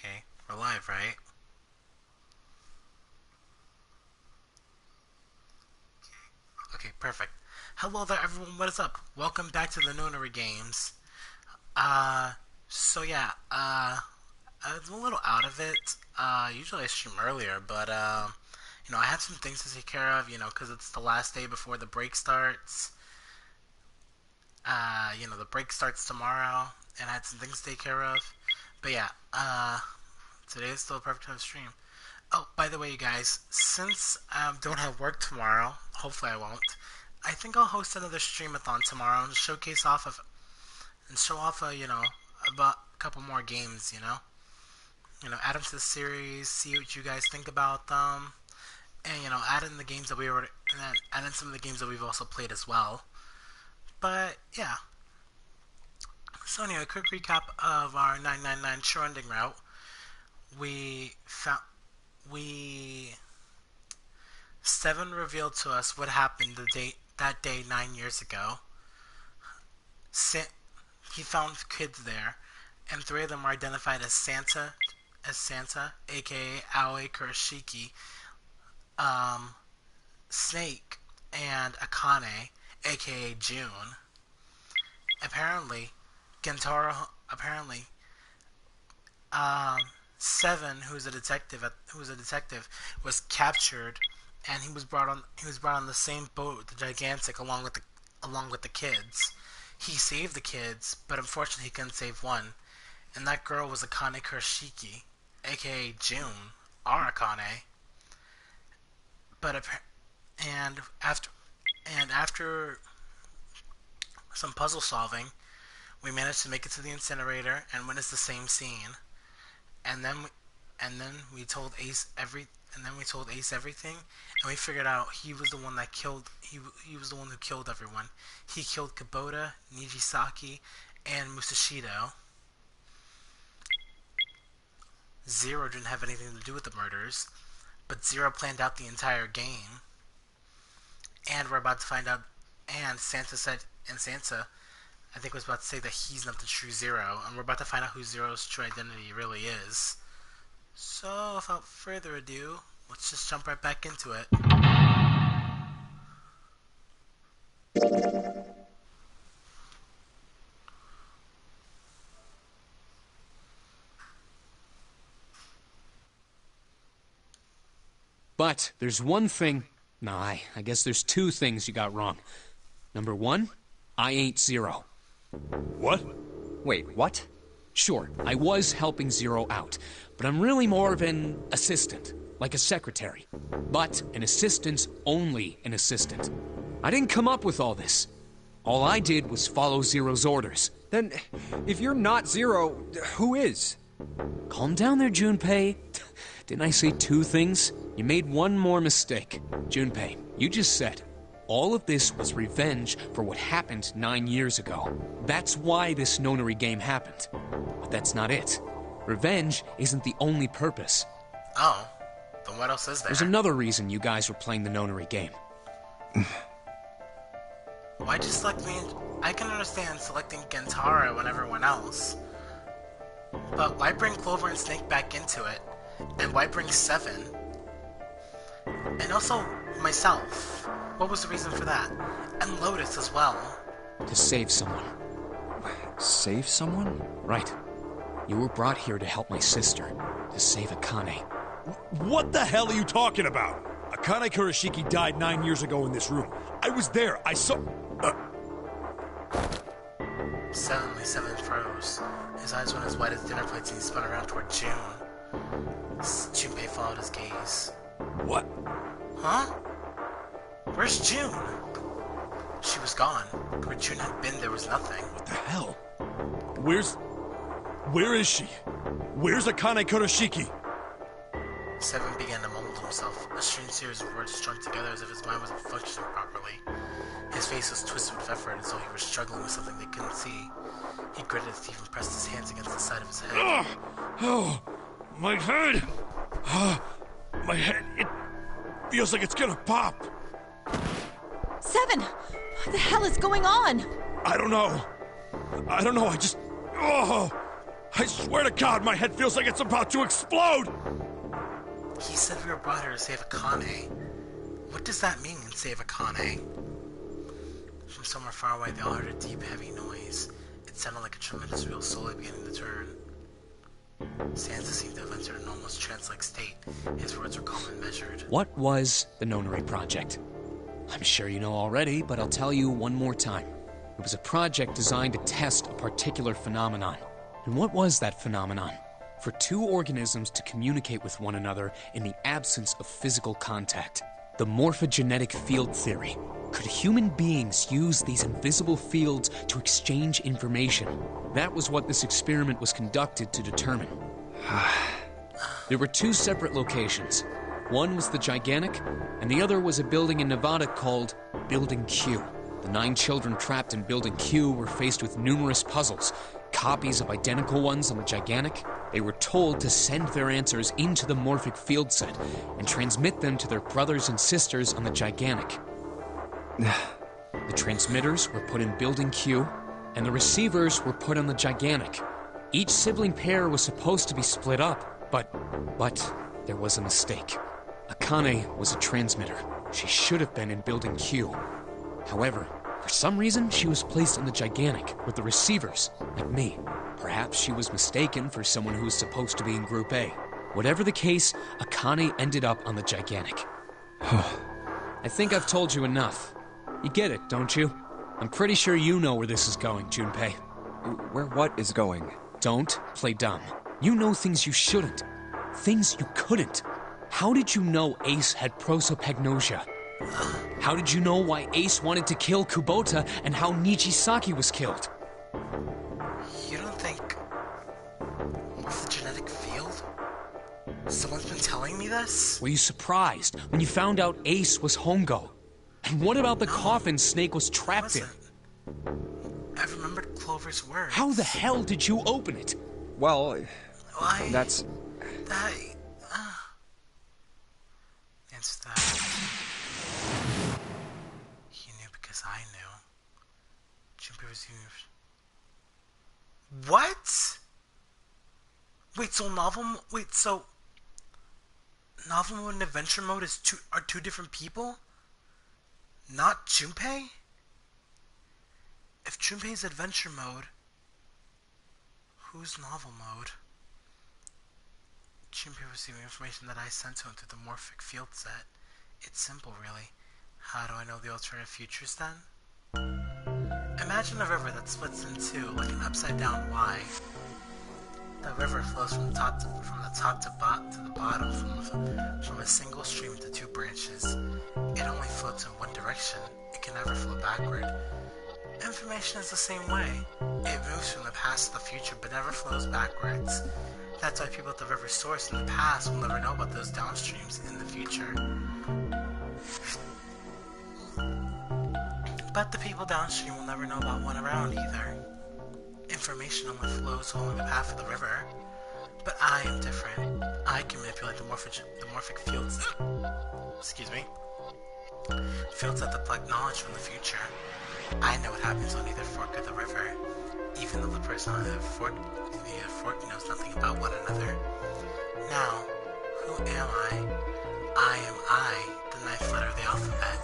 Okay, we're live, right? Okay, perfect. Hello there, everyone. What is up? Welcome back to the Noonery Games. Uh, so yeah, I was a little out of it. Usually I stream earlier, but I had some things to take care of. Because it's the last day before the break starts. The break starts tomorrow, and I had some things to take care of. But yeah, today is still a perfect time to stream. Oh, by the way, you guys, since I don't have work tomorrow, hopefully I won't. I think I'll host another streamathon tomorrow and showcase off of and show off about a couple more games. Add them to the series, see what you guys think about them, and add in the games that we already, and then add in some of the games that we've also played as well. But yeah. So anyway, a quick recap of our 999 show ending route. We found we Seven revealed to us what happened that day 9 years ago. He found kids there, and three of them were identified as Santa, aka Aoi Kurashiki, Snake, and Akane, aka June. Apparently, um, Seven, who was a detective, was captured, and he was brought on the same boat, the Gigantic, along with the kids. He saved the kids, but unfortunately he couldn't save one, and that girl was Akane Kurashiki, aka June, or Akane. But and after some puzzle solving, we managed to make it to the incinerator and witness the same scene. And then we told Ace everything, and we figured out he was the one that killed he was the one who killed everyone. He killed Kubota, Nijisaki, and Musashido. Zero didn't have anything to do with the murders, but Zero planned out the entire game. And we're about to find out. And Santa, I think, was about to say that he's not the true Zero, and we're about to find out who Zero's true identity really is. So, without further ado, let's just jump right back into it. But there's one thing... Nah, I guess there's two things you got wrong. Number one, I ain't Zero. What? Wait, what? Sure, I was helping Zero out, but I'm really more of an assistant, like a secretary. But an assistant's only an assistant. I didn't come up with all this. All I did was follow Zero's orders. Then, if you're not Zero, who is? Calm down there, Junpei. Didn't I say two things? You made one more mistake. Junpei, you just said all of this was revenge for what happened 9 years ago. That's why this nonary game happened. But that's not it. Revenge isn't the only purpose. Oh, then what else is there? There's another reason you guys were playing the nonary game. Why'd you select me? I can understand selecting Gentara and everyone else. But why bring Clover and Snake back into it? And why bring Seven? And also, myself. What was the reason for that? And Lotus as well. To save someone. Save someone? Right. You were brought here to help my sister. To save Akane. What the hell are you talking about? Akane Kurashiki died 9 years ago in this room. I was there. I saw... Suddenly, Seven froze. His eyes went as white as dinner plates and he spun around toward June. Junpei followed his gaze. What? Huh? Where's June? She was gone. Where June had been, there was nothing. What the hell? Where is she? Where's Akane Kurashiki? Seven began to mumble to himself, a strange series of words strung together as if his mind wasn't functioning properly. His face was twisted with effort as though he was struggling with something they couldn't see. He gritted his teeth and pressed his hands against the side of his head. Oh, my head! My head, it feels like it's gonna pop! Seven! What the hell is going on? I don't know, I just... Oh! I swear to God, my head feels like it's about to explode! He said we were brought here to save Akane. What does that mean, save Akane? From somewhere far away, they all heard a deep, heavy noise. It sounded like a tremendous wheel slowly beginning to turn. Sansa seemed to have entered an almost trance-like state. His words were calm and measured. What was the Nonary Project? I'm sure you know already, but I'll tell you one more time. It was a project designed to test a particular phenomenon. And what was that phenomenon? For two organisms to communicate with one another in the absence of physical contact. The morphogenetic field theory. Could human beings use these invisible fields to exchange information? That was what this experiment was conducted to determine. There were two separate locations. One was the Gigantic, and the other was a building in Nevada called Building Q. The 9 children trapped in Building Q were faced with numerous puzzles, copies of identical ones on the Gigantic. They were told to send their answers into the morphic field set and transmit them to their brothers and sisters on the Gigantic. The transmitters were put in Building Q, and the receivers were put on the Gigantic. Each sibling pair was supposed to be split up, but there was a mistake. Akane was a transmitter. She should have been in Building Q. However, for some reason, she was placed on the Gigantic with the receivers, like me. Perhaps she was mistaken for someone who was supposed to be in Group A. Whatever the case, Akane ended up on the Gigantic. I think I've told you enough. You get it, don't you? I'm pretty sure you know where this is going, Junpei. Where what is going? Don't play dumb. You know things you shouldn't. Things you couldn't. How did you know Ace had prosopagnosia? How did you know why Ace wanted to kill Kubota and how Nijisaki was killed? You don't think... What's the genetic field? Someone's been telling me this? Were you surprised when you found out Ace was Hongo? And what about the coffin Snake was trapped in? I remembered Clover's words. How the hell did you open it? Well, Why? that's... Answer that. He knew because I knew. Junpei was used. What? Wait, so novel mode and adventure mode are two different people? Not Junpei? If Junpei's adventure mode, who's novel mode? Junpei receiving information that I sent to him through the morphic field set. It's simple, really. How do I know the alternative futures then? Imagine a river that splits in two, like an upside-down Y. The river flows from the top to the bottom from a single stream to two branches. It only floats in one direction. It can never flow backward. Information is the same way. It moves from the past to the future, but never flows backwards. That's why people at the river's source in the past will never know about those downstreams in the future. But the people downstream will never know about one around either. Information only flows along the path of the river. But I am different. I can manipulate the morphic fields. Excuse me. Fields that deflect knowledge from the future. I know what happens on either fork of the river, even though the person on the other fork knows nothing about one another. Now, who am I? I am the ninth letter of the alphabet,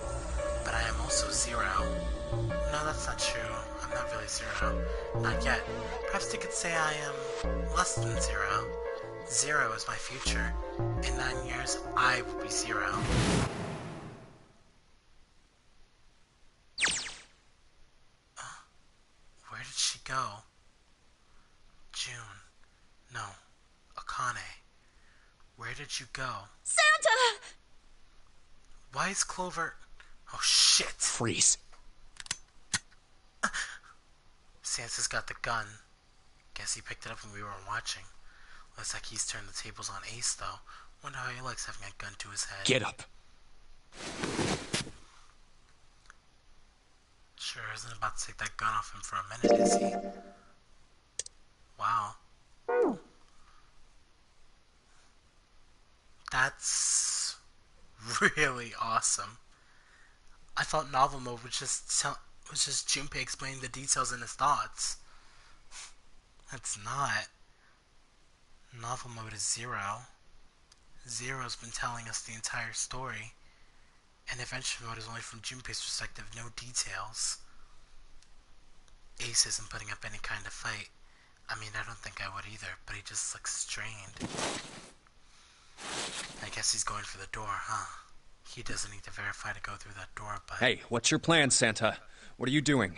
but I am also zero. No, that's not true. I'm not really zero. Not yet. Perhaps you could say I am less than zero. Zero is my future. In 9 years, I will be zero. Where did she go? June. No. Akane. Where did you go? Santa! Why is Clover... Oh, shit! Freeze. Sansa's got the gun. Guess he picked it up when we weren't watching. Looks like he's turned the tables on Ace, though. Wonder how he likes having a gun to his head. Get up. Sure isn't about to take that gun off him for a minute, is he? Wow. That's really awesome. I thought novel mode was just Junpei explaining the details in his thoughts. That's not. Novel mode is Zero. Zero's been telling us the entire story. And adventure mode is only from Junpei's perspective, no details. Ace isn't putting up any kind of fight. I mean, I don't think I would either, but he just looks strained. I guess he's going for the door, huh? He doesn't need to verify to go through that door, but... Hey, what's your plan, Santa? What are you doing?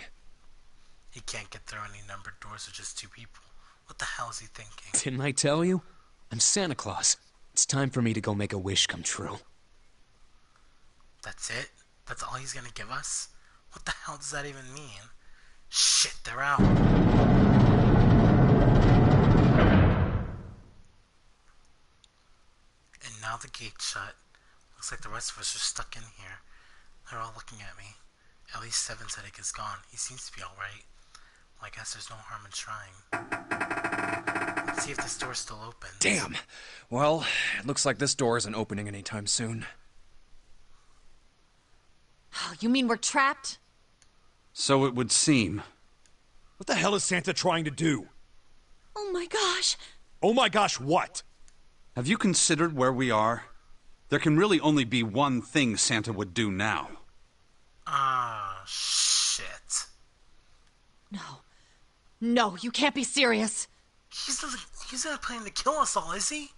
He can't get through any numbered doors with just 2 people. What the hell is he thinking? Didn't I tell you? I'm Santa Claus. It's time for me to go make a wish come true. That's it? That's all he's gonna give us? What the hell does that even mean? Shit, they're out. And now the gate's shut. Looks like the rest of us are stuck in here. They're all looking at me. At least Seven's headache is gone. He seems to be alright. Well, I guess there's no harm in trying. Let's see if this door's still open. Damn. Well, it looks like this door isn't opening anytime soon. Oh, you mean we're trapped? So it would seem. What the hell is Santa trying to do? Oh my gosh. Oh my gosh, what? Have you considered where we are? There can really only be one thing Santa would do now. Ah, shit. No. No, you can't be serious. He's not planning to kill us all, is he?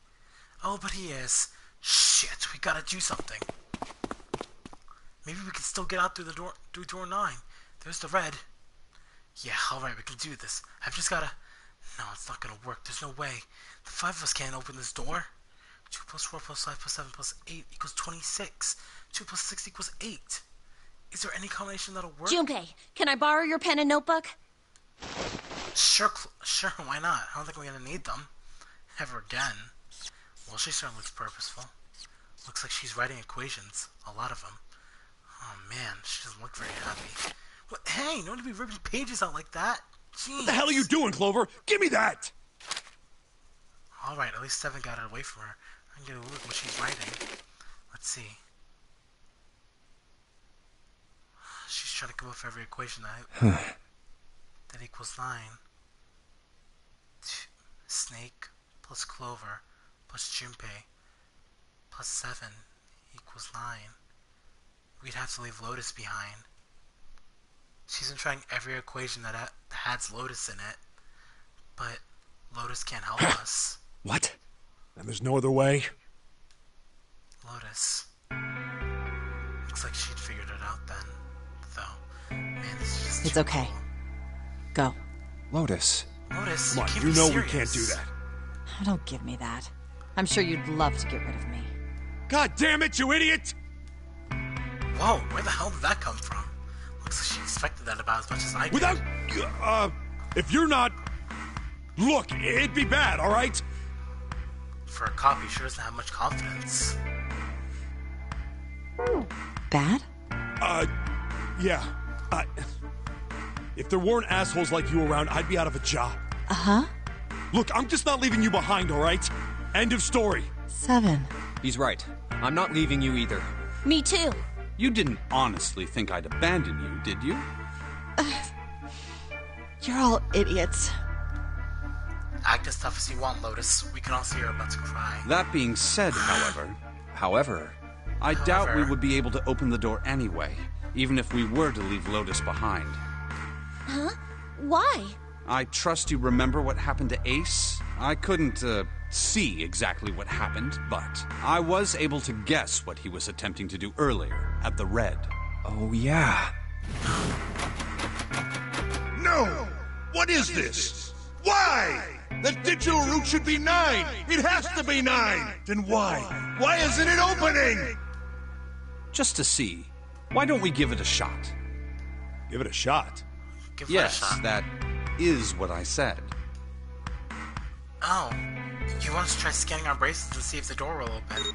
Oh, but he is. Shit, we gotta do something. Maybe we can still get out through door 9. There's the red. Yeah, alright, we can do this. I've just gotta... No, it's not gonna work. There's no way. The 5 of us can't open this door. 2 plus 4 plus 5 plus 7 plus 8 equals 26. 2 plus 6 equals 8. Is there any combination that'll work? Junpei, can I borrow your pen and notebook? Sure, why not? I don't think we're gonna need them. Ever again. Well, she certainly looks purposeful. Looks like she's writing equations. A lot of them. Oh man, she doesn't look very happy. What? Hey, no need to be ripping pages out like that. Jeez. What the hell are you doing, Clover? Give me that! Alright, at least 7 got it away from her. I can get a look at what she's writing. Let's see. She's trying to come up with every equation that equals 9. Snake plus Clover plus Junpei plus 7 equals 9. We'd have to leave Lotus behind. She's been trying every equation that has Lotus in it, but Lotus can't help us. What? And there's no other way? Lotus. Looks like she'd figured it out then, though. Man, this is just It's too okay. Go. Lotus. Lotus, Come on, can't you be know serious. we can't do that. Don't give me that. I'm sure you'd love to get rid of me. God damn it, you idiot! Whoa, where the hell did that come from? Looks like she expected that about as much as I did. Without... if you're not... Look, it'd be bad, alright? For a cop, he sure doesn't have much confidence. Bad? Yeah. If there weren't assholes like you around, I'd be out of a job. Uh-huh. Look, I'm just not leaving you behind, alright? End of story. 7. He's right. I'm not leaving you either. Me too. You didn't honestly think I'd abandon you, did you? You're all idiots. Act as tough as you want, Lotus. We can all see you're about to cry. That being said, however, I doubt we would be able to open the door anyway, even if we were to leave Lotus behind. Huh? Why? I trust you remember what happened to Ace? I couldn't, see exactly what happened, but I was able to guess what he was attempting to do earlier at the Red. Oh, yeah. No! What is this? Why? The digital route should be 9! It has to be 9! Then why? Why isn't it opening? Just to see. Why don't we give it a shot? Give it a shot. Give it a Yes, shot. that is what I said. Oh, you want us to try scanning our bracelets and see if the door will open?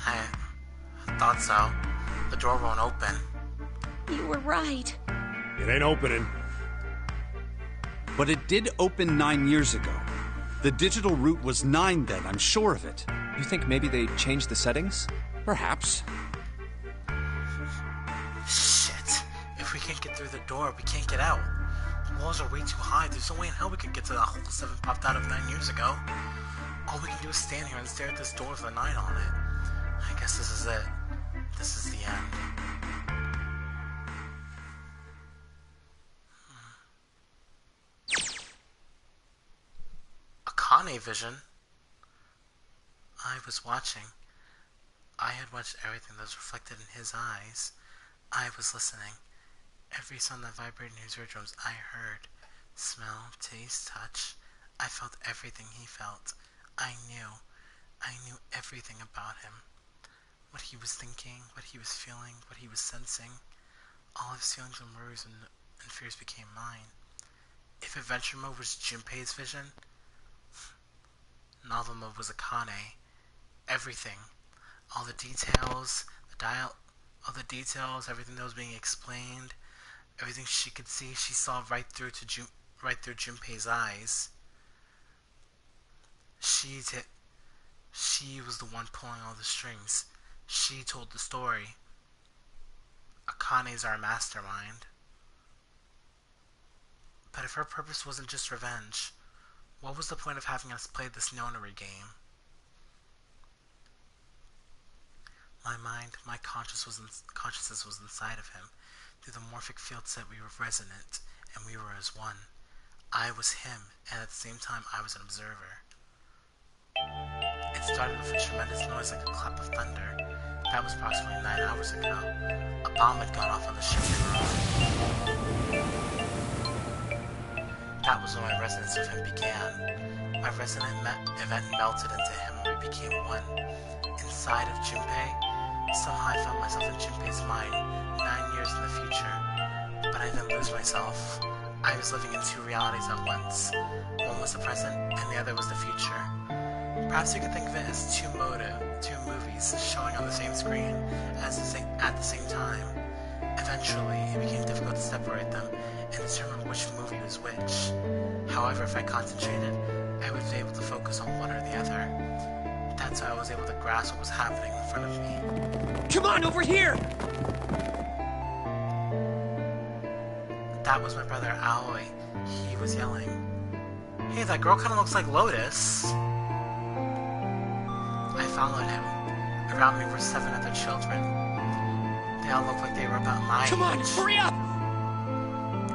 I thought so. The door won't open. You were right. It ain't opening. But it did open 9 years ago. The digital route was 9 then, I'm sure of it. You think maybe they changed the settings? Perhaps. Shit. If we can't get through the door. We can't get out. The walls are way too high. There's no way in hell we could get to the hole 7 popped out of 9 years ago. All we can do is stand here and stare at this door with a 9 on it. I guess this is it. This is the end. Akane vision? I was watching. I had watched everything that was reflected in his eyes. I was listening. Every sound that vibrated in his eardrums I heard. Smell, taste, touch. I felt everything he felt. I knew everything about him. What he was thinking, what he was feeling, what he was sensing. All his feelings and worries and fears became mine. If adventure mode was Junpei's vision, novel mode was Akane. Everything. All the details, all the details, everything that was being explained, everything she could see, she saw right through Junpei's eyes. She was the one pulling all the strings. She told the story. Akane's our mastermind. But if her purpose wasn't just revenge, what was the point of having us play this nonary game? My mind, my consciousness was inside of him. Through the morphic field set we were resonant, and we were as one. I was him, and at the same time I was an observer. It started with a tremendous noise like a clap of thunder. That was approximately 9 hours ago. A bomb had gone off on the ship we were on. That was when my resonance with him began. My resonant event melted into him and we became one. Inside of Junpei, somehow I found myself in Junpei's mind, 9 years in the future. But I didn't lose myself. I was living in 2 realities at once. One was the present, and the other was the future. Perhaps you could think of it as 2 movies showing on the same screen at the same time. Eventually, it became difficult to separate them and determine which movie was which. However, if I concentrated, I would be able to focus on one or the other. That's how I was able to grasp what was happening in front of me. Come on, over here! That was my brother Aoi. He was yelling, "Hey, that girl kind of looks like Lotus." I followed him. Around me were 7 other children. They all looked like they were about my age. Come on, hurry up!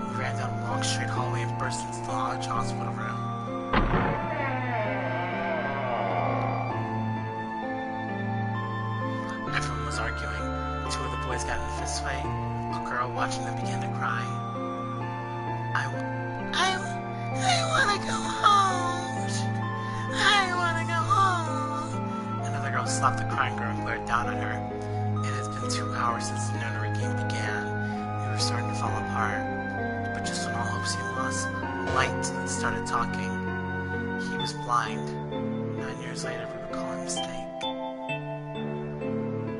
We ran down a long straight hallway and burst into the large hospital room. Everyone was arguing. 2 of the boys got in a fist fight. A girl watching them began to cry. I wanna go home. I wanna go home. Another girl slapped the crying girl and glared down at her. It has been 2 hours since the nonary game began. We were starting to fall apart. But just when all hope seemed lost, Light started talking. He was blind. 9 years later, we would call him Snake.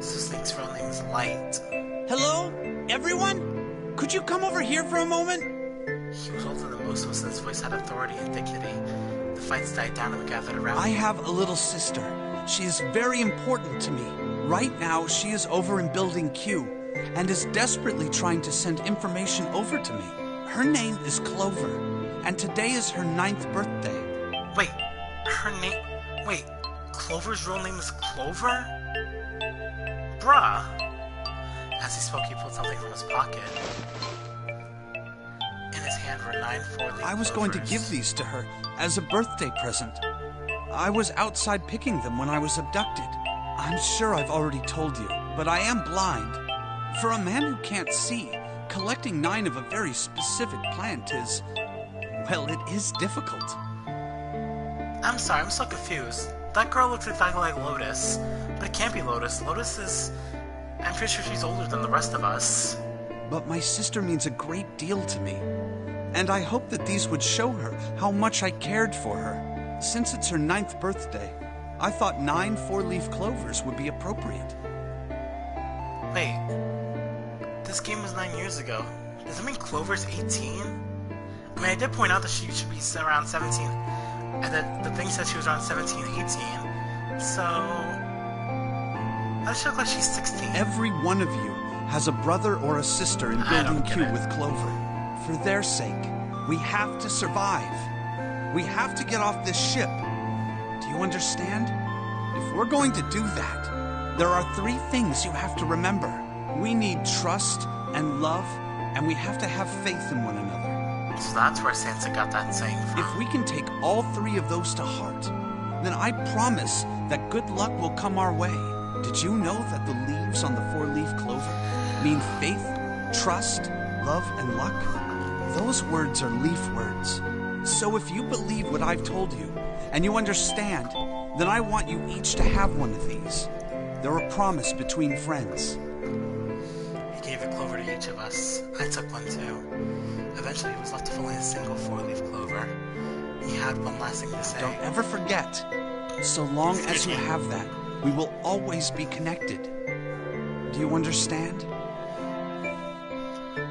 So Snake's real name is Light. Hello? Everyone? Could you come over here for a moment? He was older than most of us, and his voice had authority and dignity. The fights died down and we gathered around. I have a little sister. She is very important to me. Right now, she is over in Building Q, and is desperately trying to send information over to me. Her name is Clover, and today is her 9th birthday. Wait, Wait, Clover's real name is Clover? Bruh. As he spoke, he pulled something from his pocket. In his hand were 9 4-leaf I was going to give these to her as a birthday present. I was outside picking them when I was abducted. I'm sure I've already told you, but I am blind. For a man who can't see, collecting 9 of a very specific plant is... well, it is difficult. I'm sorry, I'm so confused. That girl looks exactly like Lotus, but it can't be Lotus. Lotus is... I'm pretty sure she's older than the rest of us. But my sister means a great deal to me, and I hope that these would show her how much I cared for her. Since it's her 9th birthday, I thought 9 4-leaf clovers would be appropriate. Wait, this game was 9 years ago. Does that mean Clover's 18? I mean, I did point out that she should be around 17, and that the thing said she was around 17, 18, so... That should look like she's 16. Every one of you has a brother or a sister in I Building don't get Q it. with Clover. For their sake, we have to survive. We have to get off this ship. Do you understand? If we're going to do that, there are 3 things you have to remember. We need trust and love, and we have to have faith in one another. So that's where Sansa got that saying from. If we can take all 3 of those to heart, then I promise that good luck will come our way. Did you know that the leaves on the 4-leaf clover mean faith, trust, love, and luck? Those words are leaf words. So if you believe what I've told you, and you understand, then I want you each to have one of these. They're a promise between friends. He gave a clover to each of us. I took one too. Eventually he was left with only a single 4-leaf clover. He had one last thing to say. Don't ever forget. So long as you have that, we will always be connected. Do you understand?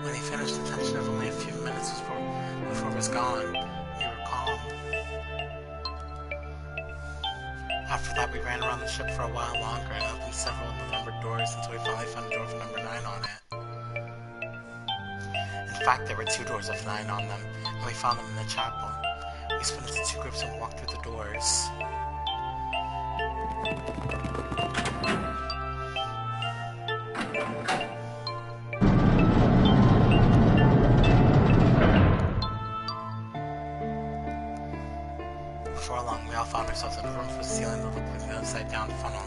When he finished, the tension of only a few minutes before it was gone. We were calm. After that, we ran around the ship for a while longer and opened several numbered doors until we finally found a door with number 9 on it. In fact, there were 2 doors with 9 on them, and we found them in the chapel. We split into 2 groups and walked through the doors. Before long, we all found ourselves in a room with a ceiling that looked like an upside-down funnel.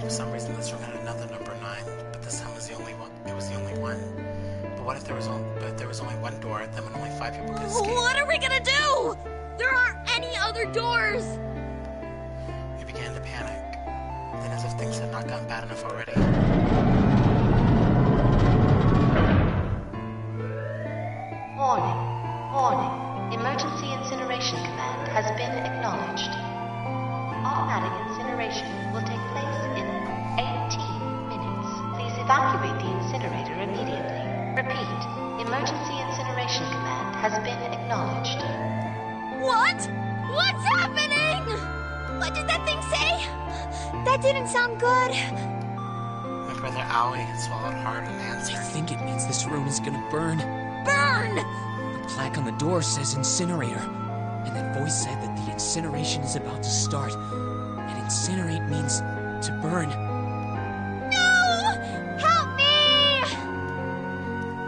For some reason, this room had another number 9, but this time it was the only one. But what if there was only one door, then when only 5 people could escape? What are we gonna do? There aren't any other doors. We began to panic. Then, as if things had not gotten bad enough already. Warning. Warning. Emergency incineration command has been acknowledged. Automatic incineration will take place in 18 minutes. Please evacuate the incinerator immediately. Repeat. Emergency incineration command has been acknowledged. What? What's happening? What did that thing say? That didn't sound good. My brother Aoi had swallowed hard and I answered. think it means this room is gonna burn. Burn! The plaque on the door says incinerator. And that voice said that the incineration is about to start. And incinerate means to burn. No! Help me!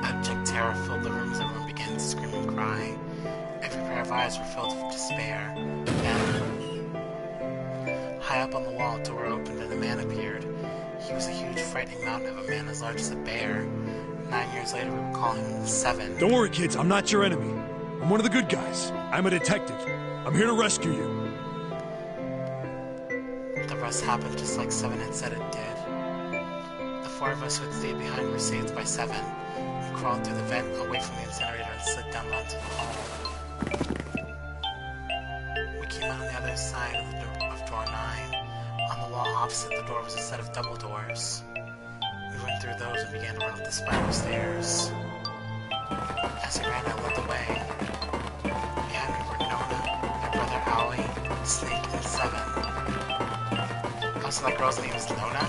Abject terror filled the room as everyone began to scream and cry. Every pair of eyes were filled with despair. Then, high up on the wall, a door opened and a man appeared. He was a huge, frightening mountain of a man as large as a bear. 9 years later, we would call him 7. Don't worry, kids. I'm not your enemy. I'm one of the good guys. I'm a detective. I'm here to rescue you. The rest happened just like 7 had said it did. The 4 of us who had stayed behind were saved by 7. We crawled through the vent away from the incinerator and slid down onto the hall. We came out on the other side of door 9. On the wall opposite the door was a set of double doors. We went through those and began to run up the spiral stairs. As I ran, I led the way. Behind me were Nona, my brother Aoi, Snake, and 7. Also, that girl's name is Nona.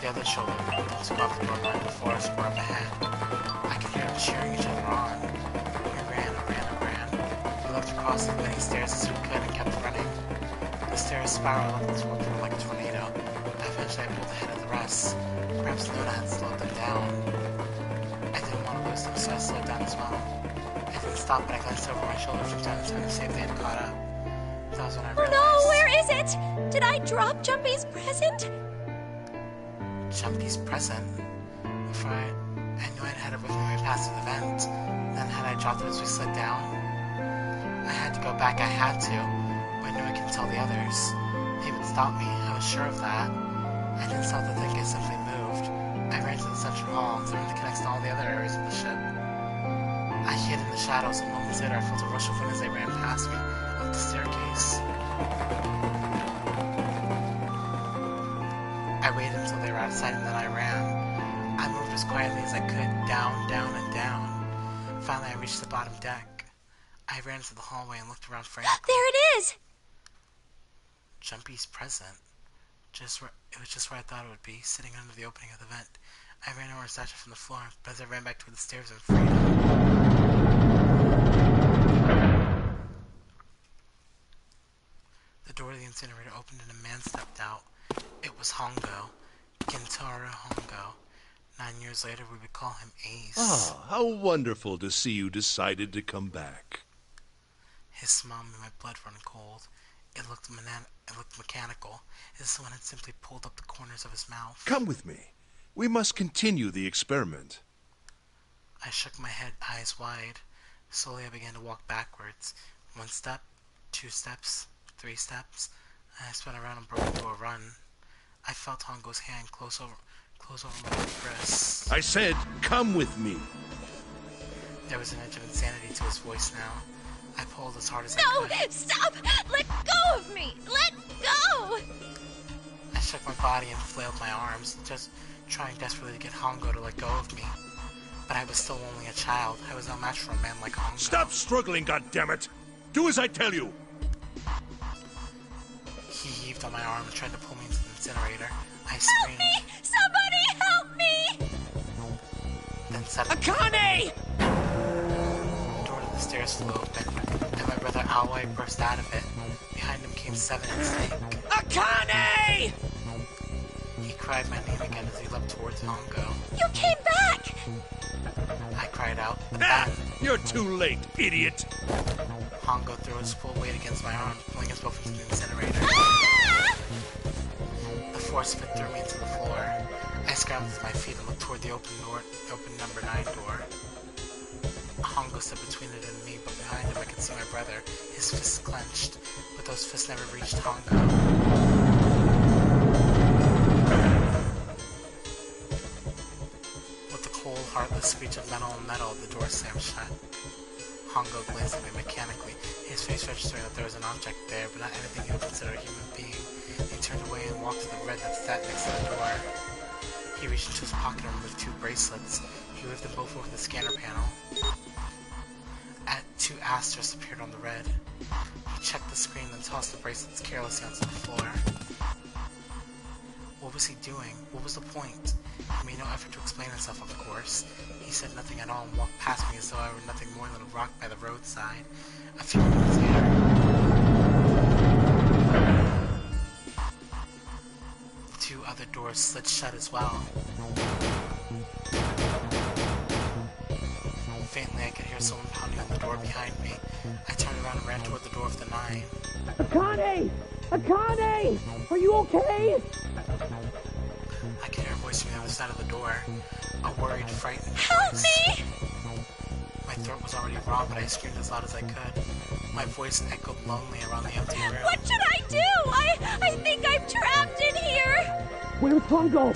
The other children, those who off the door line before us, were up ahead. I could hear them cheering each other on. We ran and ran and ran. We looked across as many stairs as we could and kept running. The stairs spiraled up this one like a tornado. Eventually, I pulled ahead of the rest. Perhaps Nona had slowed them down. I didn't want to lose them, so I slowed down as well. I didn't stop, but I glanced over my shoulder from time to time to see if they had caught up. That was when I Oh realized... no, where is it? Did I drop Jumpy's present? Jumpy's present? Before I knew I'd had it with me way past the vent. Then had I dropped it as we slid down? I had to go back, I had to. But I knew I couldn't tell the others. They would stop me, I was sure of that. I didn't stop to think, I simply moved. I ran to the central hall, the room that connects to all the other areas of the ship. I hid in the shadows, and moments later I felt a rush of wind as they ran past me, up the staircase. I waited until they were outside, and then I ran. I moved as quietly as I could, down, down, and down. Finally, I reached the bottom deck. I ran into the hallway and looked around frantically. There it is! Jumpy's present. It was just where I thought it would be, sitting under the opening of the vent. I ran over and snatched it from the floor, but as I ran back toward the stairs and freed it. The door to the incinerator opened and a man stepped out. It was Hongo. Gintaro Hongo. 9 years later, we would call him Ace. Ah, how wonderful to see you decided to come back. His smile made my blood run cold. It looked mechanical, as someone had simply pulled up the corners of his mouth. Come with me. We must continue the experiment. I shook my head, eyes wide. Slowly I began to walk backwards. 1 step, 2 steps, 3 steps. I spun around and broke into a run. I felt Hongo's hand close over my wrist. I said, come with me. There was an edge of insanity to his voice now. I pulled as hard as I No! could. Stop! Let go of me! Let go! I shook my body and flailed my arms, just trying desperately to get Hongo to let go of me. But I was still only a child. I was no match for a man like Hongo. Stop struggling, goddammit! Do as I tell you! He heaved on my arm and tried to pull me into the incinerator. I Help screamed. me! Somebody help me! Then suddenly, Akane! the door to the stairs flew open, and my brother Aoi burst out of it. Behind him came Seven and Snake. Akane! He cried my name again as he leapt towards Hongo. You came back! I cried out, but Ah! then You're too late, idiot! Hongo threw his full weight against my arm, pulling us both into the incinerator. Ah! The force of it threw me into the floor. I scrambled to my feet and looked toward the open number 9 door. Hongo stood between it and me, but behind him I could see my brother, his fists clenched, but those fists never reached Hongo. With the cold, heartless screech of metal on metal, the door slammed shut. Hongo glanced at me mechanically, his face registering that there was an object there, but not anything he would consider a human being. He turned away and walked to the red that sat next to the door. He reached into his pocket and removed 2 bracelets. He waved them both over the scanner panel. 2 asterisks appeared on the red. He checked the screen and tossed the bracelets carelessly onto the floor. What was he doing? What was the point? He made no effort to explain himself, of course. He said nothing at all and walked past me as though I were nothing more than a rock by the roadside. A few minutes later, the 2 other doors slid shut as well. Faintly, I could hear someone pounding on the door behind me. I turned around and ran toward the door of the 9. Akane! Akane! Are you okay? I could hear a voice from the other side of the door. A worried, frightened Help voice. me! My throat was already raw, but I screamed as loud as I could. My voice echoed lonely around the empty room. What should I do? I think I'm trapped in here! Where's Hongo?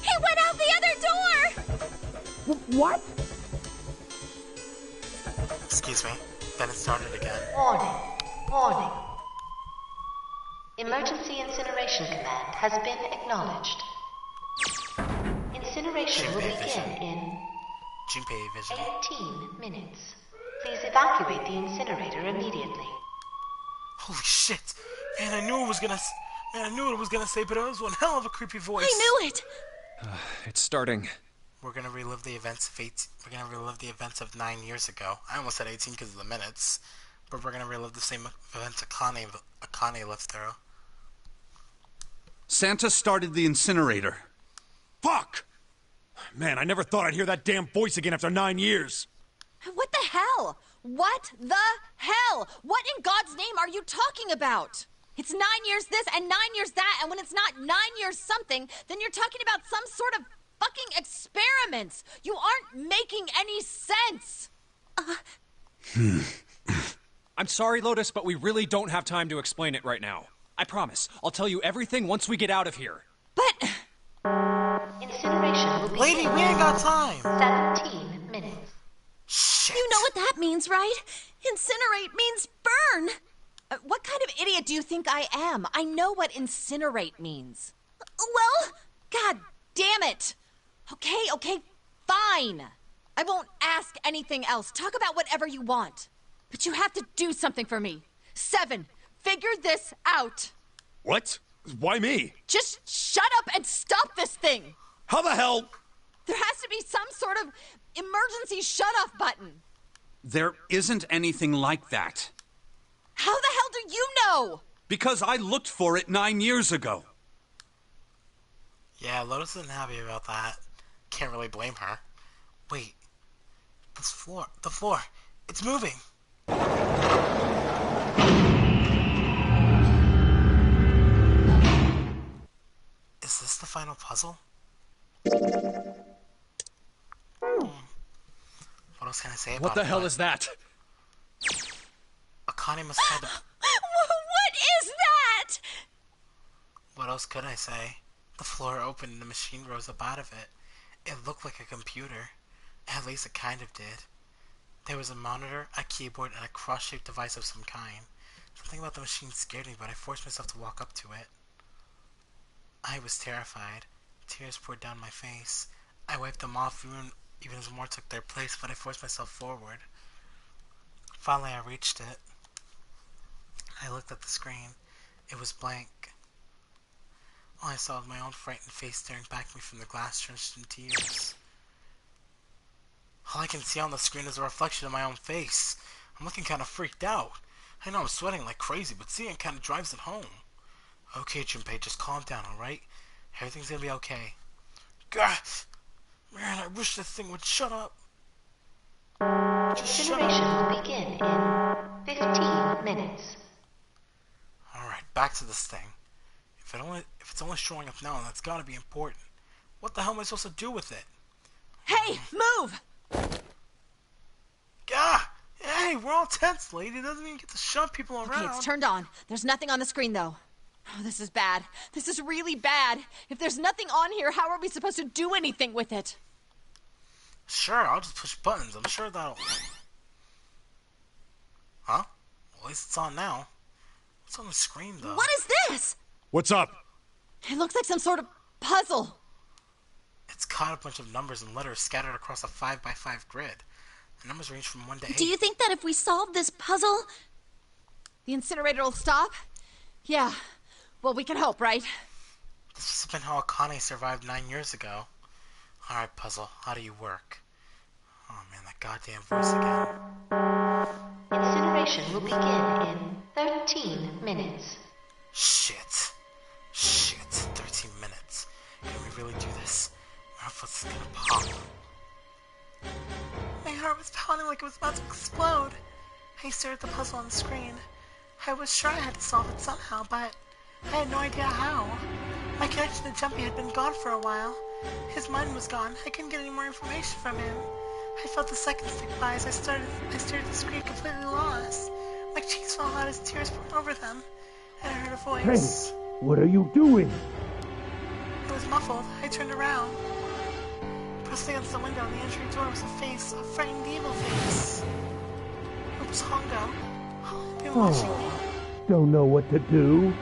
He went out the other door! What? Excuse me. Then it started again. Warning. Warning. Emergency Incineration Command has been acknowledged. Incineration will begin in Junpei vision. 18 minutes. Please evacuate the incinerator immediately. Holy shit! Man, I knew it was gonna say, but it was one hell of a creepy voice. I knew it! It's starting. We're gonna relive the events of 9 years ago. I almost said 18 because of the minutes, but we're gonna relive the same events Akane lived through. Santa started the incinerator. Fuck! Man, I never thought I'd hear that damn voice again after 9 years. What the hell? What the hell? What in God's name are you talking about? It's 9 years this and 9 years that, and when it's not 9 years something, then you're talking about some sort of fucking experiments. You aren't making any sense. I'm sorry, Lotus, but we really don't have time to explain it right now. I promise. I'll tell you everything once we get out of here. But Incineration will begin Lady, we ain't got time. 17 minutes. Shit. you know what that means, right? Incinerate means burn. What kind of idiot do you think I am? I know what incinerate means. Well, God damn it. Okay, fine. I won't ask anything else. Talk about whatever you want. But you have to do something for me. 7, figure this out. What? Why me? Just shut up and stop this thing! How the hell? There has to be some sort of emergency shut-off button. There isn't anything like that. How the hell do you know? Because I looked for it 9 years ago. Yeah, Lotus isn't happy about that. Can't really blame her. Wait. The floor. It's moving. Is this the final puzzle? What else can I say about it? What the hell is that? Akane must have had to... What is that? What else could I say? The floor opened and the machine rose up out of it. It looked like a computer. At least it kind of did. There was a monitor, a keyboard, and a cross-shaped device of some kind. Something about the machine scared me, but I forced myself to walk up to it. I was terrified. Tears poured down my face. I wiped them off even as more took their place, but I forced myself forward. Finally, I reached it. I looked at the screen. It was blank. All I saw was my own frightened face staring back at me from the glass drenched in tears. All I can see on the screen is a reflection of my own face. I'm looking kind of freaked out. I know I'm sweating like crazy, but seeing it kind of drives it home. Okay, Junpei, just calm down, alright? Everything's gonna be okay. God! Man, I wish this thing would shut up. Just shut Incineration up. will begin in 15 minutes. Alright, back to this thing. If it's only showing up now, that's gotta be important. What the hell am I supposed to do with it? Hey, move! Gah! Hey, we're all tense, lady. It doesn't even get to shove people around. Okay, it's turned on. There's nothing on the screen, though. Oh, this is bad. This is really bad. If there's nothing on here, how are we supposed to do anything with it? Sure, I'll just push buttons. I'm sure that'll... Huh? Well, at least it's on now. What's on the screen, though? What is this? What's up? It looks like some sort of puzzle. It's got a bunch of numbers and letters scattered across a 5x5 grid. The numbers range from 1 to 8. Do you think that if we solve this puzzle, the incinerator will stop? Yeah. Well, we can hope, right? This must have been how Akane survived 9 years ago. Alright, puzzle. How do you work? Oh man, that goddamn voice again. Incineration will begin in 13 minutes. Shit. 13 minutes. Can we really do this? My foot's gonna pop. My heart was pounding like it was about to explode. I stared at the puzzle on the screen. I was sure I had to solve it somehow, but I had no idea how. My connection to Jumpy had been gone for a while. His mind was gone. I couldn't get any more information from him. I felt the seconds tick by as I stared at the screen completely lost. My cheeks fell out as tears poured over them. And I heard a voice. Hey, what are you doing? It was muffled. I turned around. Pressed against the window in the entry door was a face, a frightened evil face. It was Hongo. He'd been watching me. Don't know what to do.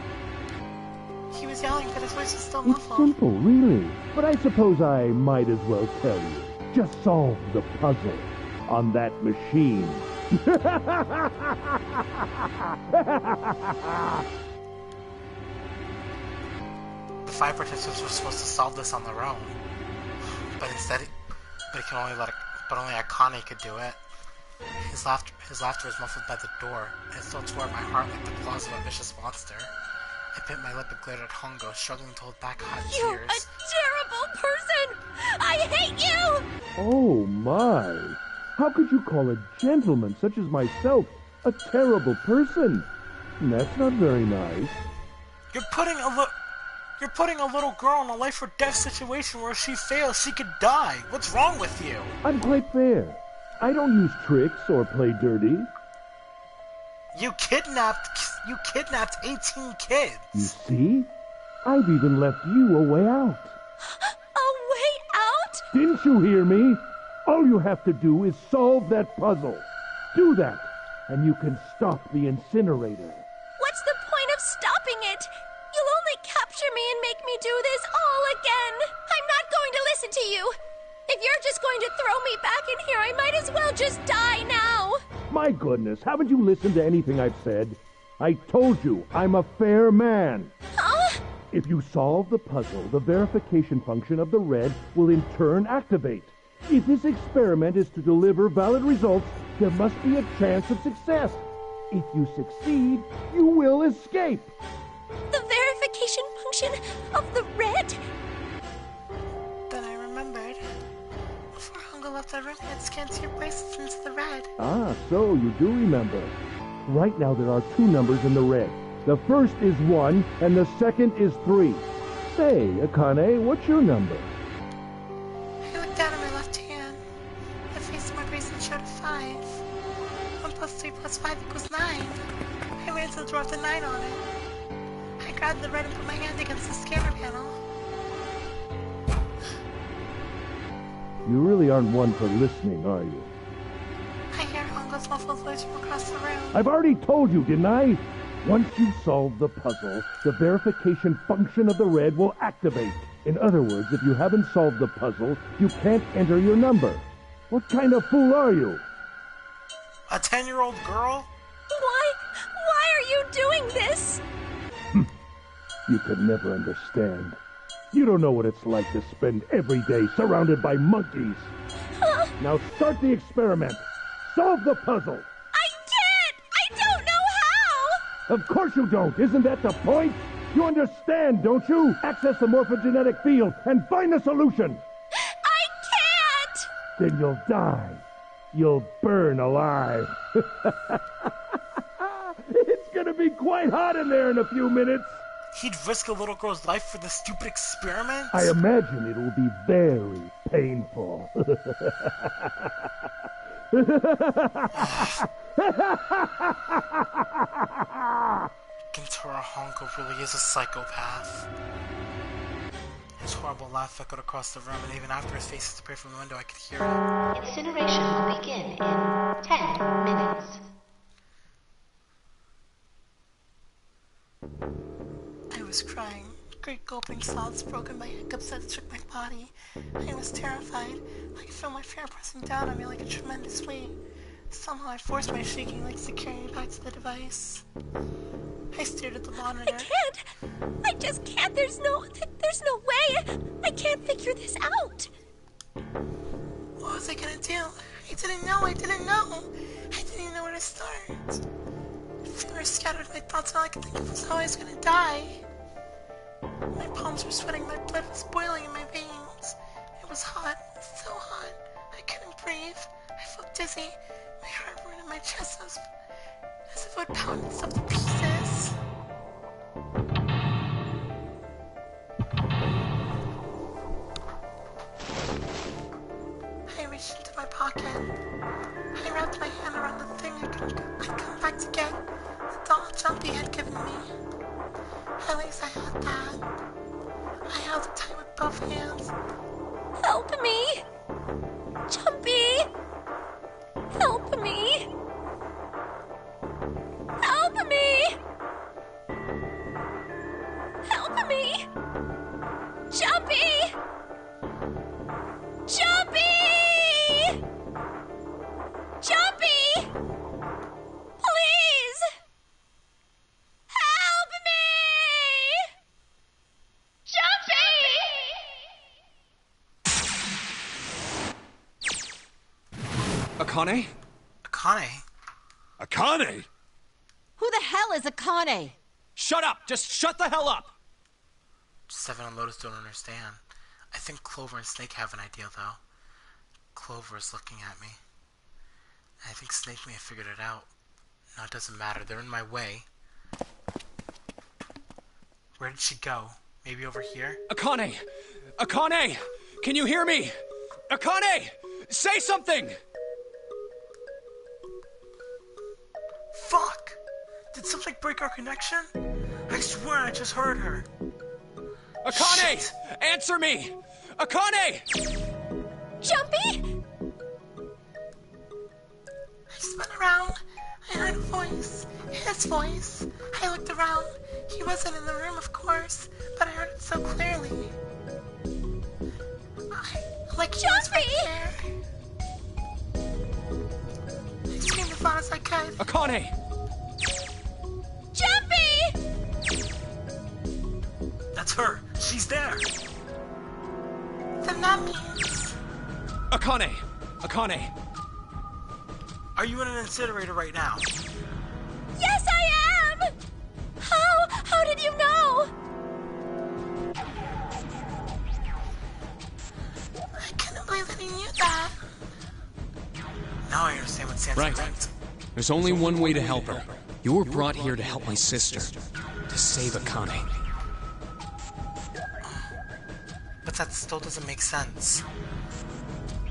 He was yelling, but his voice was still It's muffled. simple, really. But I suppose I might as well tell you. Just solve the puzzle on that machine. The 5 participants were supposed to solve this on their own, but only Akane could do it. His laughter was muffled by the door, and it still tore at my heart like the claws of a vicious monster. I bit my lip and glared at Hongo, struggling to hold back hot You're tears. a terrible person! I hate you! Oh my! How could you call a gentleman such as myself a terrible person? That's not very nice. You're putting a little girl in a life or death situation where if she fails, she could die. What's wrong with you? I'm quite fair. I don't use tricks or play dirty. You kidnapped 18 kids. You see? I've even left you a way out. A way out? Didn't you hear me? All you have to do is solve that puzzle. Do that, and you can stop the incinerator. What's the point of stopping it? You'll only capture me and make me do this all again. I'm not going to listen to you. If you're just going to throw me back in here, I might as well just die now. My goodness, haven't you listened to anything I've said? I told you, I'm a fair man. Huh? If you solve the puzzle, the verification function of the red will in turn activate. If this experiment is to deliver valid results, there must be a chance of success. If you succeed, you will escape. The verification function of the red? Then I remembered. Before Hongo left the room, he had scanned 2 bracelets into the red. Ah, so you do remember. Right now there are 2 numbers in the red. The first is 1, and the second is 3. Say, Akane, what's your number? I looked down at my left hand. The face of my bracelet showed a 5. 1 plus 3 plus 5 equals 9. I ran to the door with the 9 on it. I grabbed the red and put my hand against the scanner panel. You really aren't one for listening, are you? I hear Hongo's muffled voice from across the room. I've already told you, didn't I? Once you solve the puzzle, the verification function of the red will activate. In other words, if you haven't solved the puzzle, you can't enter your number. What kind of fool are you? A 10-year-old girl? Why are you doing this? You could never understand. You don't know what it's like to spend every day surrounded by monkeys. Now start the experiment. Solve the puzzle. I don't know how! Of course you don't. Isn't that the point? You understand, don't you? Access the morphogenetic field and find the solution. I can't! Then you'll die. You'll burn alive. It's gonna be quite hot in there in a few minutes. He'd risk a little girl's life for this stupid experiment? I imagine it will be very painful. Kentaro Hongo really is a psychopath. His horrible laugh echoed across the room, and even after his face disappeared from the window, I could hear it. Incineration will begin in 10 minutes. I was crying. Great gulping sobs broken by hiccups that shook my body. I was terrified. I could feel my fear pressing down on me like a tremendous weight. Somehow I forced my shaking legs to carry me back to the device. I stared at the monitor. I can't! I just can't! There's no way! I can't figure this out! What was I gonna do? I didn't know! I didn't even know where to start. Fingers scattered, my thoughts all I could think of was how I was gonna die. My palms were sweating, my blood was boiling in my veins. It was hot, so hot. I couldn't breathe. I felt dizzy. My heart burned in my chest as if it would pound itself to pieces. I reached into my pocket. I wrapped my hand around the thing I'd come back to get. The doll Jumpy had given me. At least I had that. I held it tight with both hands. Help me! Jumpy! Help me! Help me! Help me! Jumpy! Jumpy! Jumpy! Please! Help me! Jumpy! Akane? Akane? Akane? Who the hell is Akane? Shut up! Just shut the hell up! Seven and Lotus don't understand. I think Clover and Snake have an idea, though. Clover is looking at me. I think Snake may have figured it out. No, it doesn't matter. They're in my way. Where did she go? Maybe over here? Akane! Akane! Can you hear me? Akane! Say something! Fuck! Did something break our connection? I swear I just heard her. Akane! Shit. Answer me! Akane! Jumpy? I spun around. I heard a voice. His voice. I looked around. He wasn't in the room, of course, but I heard it so clearly. Like he was right there. I screamed as loud as I could. Akane! Jumpy! That her. She's there. Then that means... Akane! Akane! Are you in an incinerator right now? Yes, I am! How did you know? I couldn't believe that he knew that. Now I understand what Sansa Right. meant. There's only one way to help her. You were brought here to help my sister. To save Akane. But that still doesn't make sense.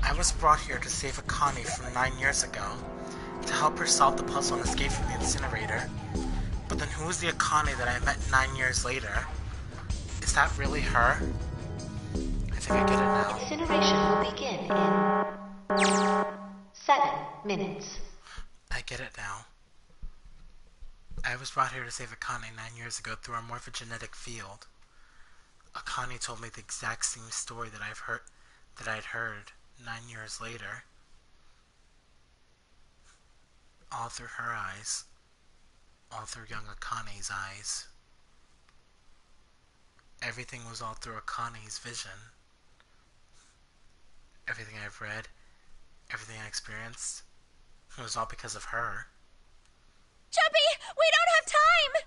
I was brought here to save Akane from 9 years ago, to help her solve the puzzle and escape from the incinerator. But then who is the Akane that I met 9 years later? Is that really her? I think I get it now. Incineration will begin in 7 minutes. I get it now. I was brought here to save Akane 9 years ago through our morphogenetic field. Akane told me the exact same story that I'd heard 9 years later. All through her eyes. All through young Akane's eyes. Everything was all through Akane's vision. Everything I've read, everything I experienced, it was all because of her. Jumpy, we don't have time!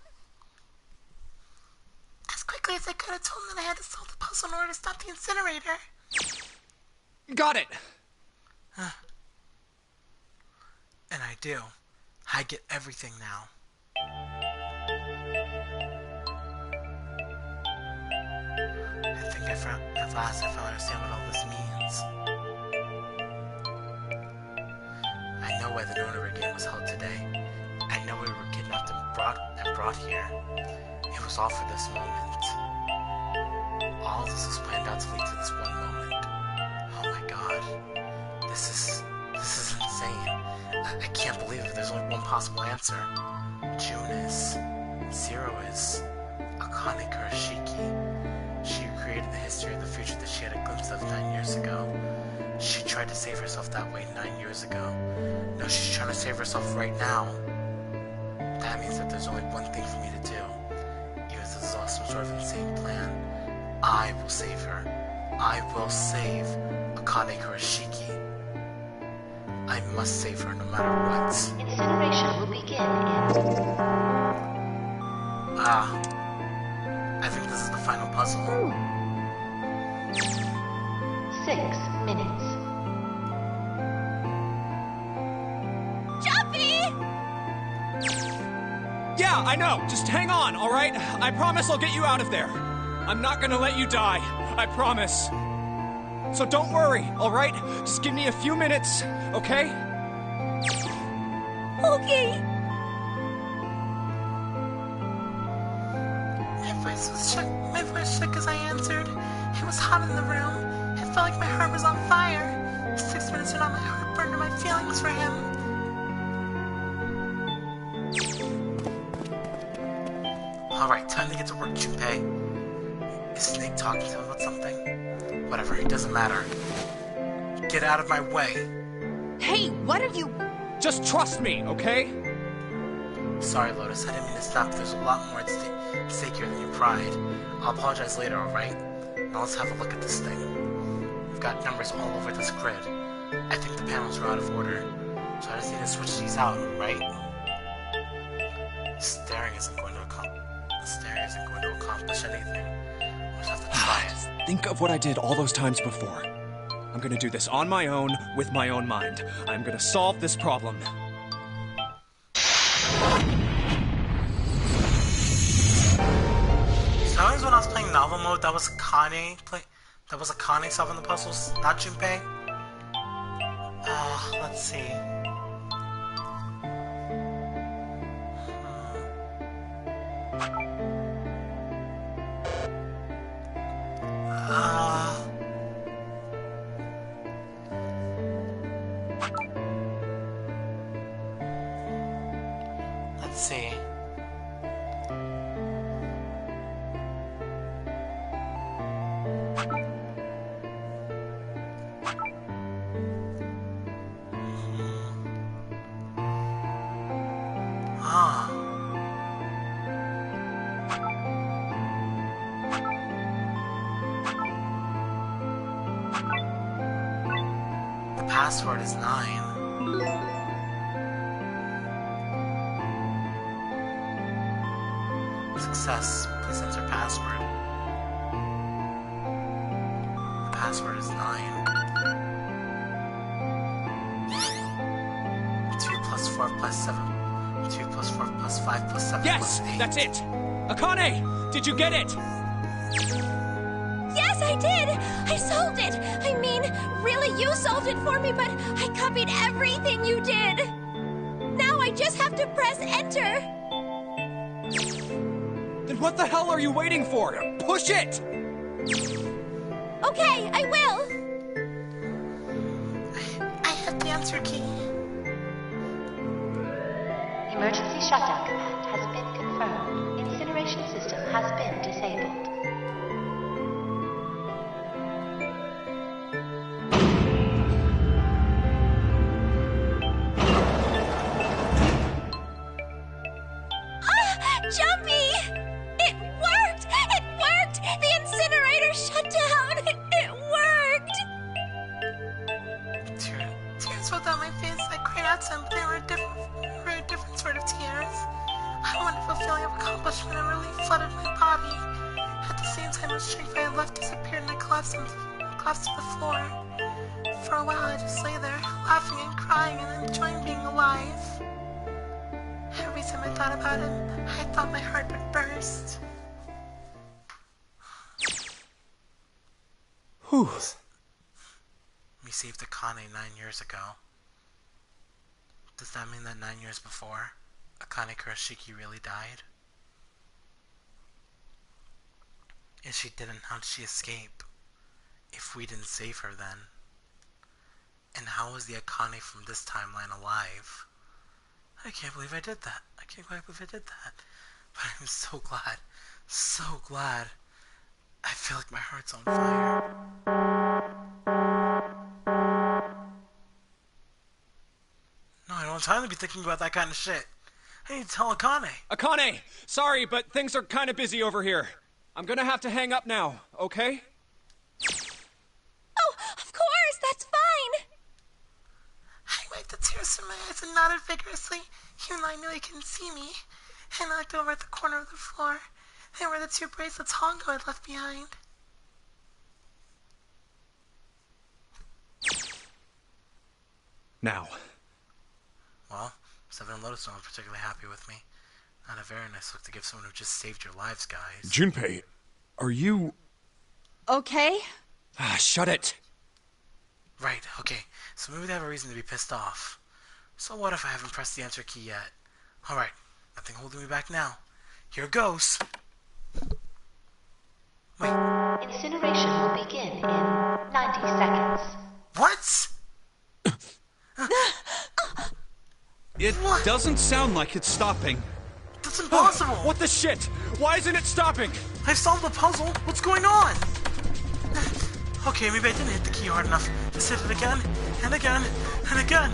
As quickly as I could have told him that I had to solve the puzzle in order to stop the incinerator. Got it! And I do. I get everything now. I think at last I finally understand what all this means. I know why the Nona game was held today. I know we were kidnapped and brought here. It was all for this moment. All of this was planned out to lead to this one moment. Oh my god. This is insane. I can't believe it. There's only one possible answer. June is. Zero is. Akane Kurashiki. She created the history of the future that she had a glimpse of 9 years ago. She tried to save herself that way 9 years ago. No, she's trying to save herself right now. That means that there's only one thing for me to do. Even if this is all some sort of insane plan, I will save her. I will save Akane Kurashiki. I must save her no matter what. Incineration will begin in... I think this is the final puzzle. 6 minutes. Jumpy! Yeah, I know. Just hang on, alright? I promise I'll get you out of there. I'm not gonna let you die. I promise. So don't worry, alright? Just give me a few minutes, okay? Okay. My voice shook as I answered. It was hot in the room. It felt like my heart was on fire. 6 minutes went on my heart burned to my feelings for him. Alright, time to get to work, Junpei. Is Snake talking to him about something? Whatever, it doesn't matter. Get out of my way. Hey, what are you... Just trust me, okay? Sorry, Lotus, I didn't mean to stop. There's a lot more at stake here than your pride. I'll apologize later, alright? Now let's have a look at this thing. We've got numbers all over this grid. I think the panels are out of order, so I just need to switch these out, right? Staring isn't going to accomplish anything. We'll just have to try it. Think of what I did all those times before. I'm gonna do this on my own, with my own mind. I'm gonna solve this problem. Sometimes when I was playing novel mode, that was Akane solving the puzzles, not Junpei. Let's see. Let's see. password is 9. Success. Please enter password. The password is 9. 2 plus 4 plus 7. 2 plus 4 plus 5 plus 7 Yes, plus 8. that's it. Akane, did you get it? Yes, I did! I solved it! I mean, really, you solved it for me, but I copied everything you did! Now I just have to press enter! Then what the hell are you waiting for? Push it! Okay, I will! I have the answer key. Emergency shutdown command has been confirmed. Incineration system has been disabled. Jumpy! It worked! It worked! The incinerator shut down! It worked! Tears rolled down my face. I cried out to him, but they were a different sort of tears. A wonderful feeling of accomplishment and relief flooded my body. At the same time, the strength I had left disappeared and I collapsed to the floor. For a while, I just lay there, laughing and crying and enjoying being alive. Every time I thought about him, I thought my heart would burst. Whew. We saved Akane 9 years ago. Does that mean that 9 years before, Akane Kurashiki really died? If she didn't, how did she escape? If we didn't save her then? And how was the Akane from this timeline alive? I can't believe I did that. I can't quite believe I did that. But I'm so glad. So glad. I feel like my heart's on fire. No, I don't have time to be thinking about that kind of shit. I need to tell Akane. Akane, sorry, but things are kind of busy over here. I'm gonna have to hang up now, okay? Oh, of course, that's fine! I wiped the tears from my eyes and nodded vigorously, even though I knew he couldn't see me. And I looked over at the corner of the floor. There were the 2 bracelets Hongo had left behind. Now. Well, Seven and Lotus aren't particularly happy with me. Not a very nice look to give someone who just saved your lives, guys. Junpei, are you... Okay. Ah, shut it. Right, okay. So maybe they have a reason to be pissed off. So what if I haven't pressed the enter key yet? Alright, nothing holding me back now. Here goes. Wait. Incineration will begin in 90 seconds. What? It doesn't sound like it's stopping. That's impossible! What the shit? Why isn't it stopping? I solved the puzzle! What's going on? Okay, maybe I didn't hit the key hard enough. Just hit it again, and again, and again.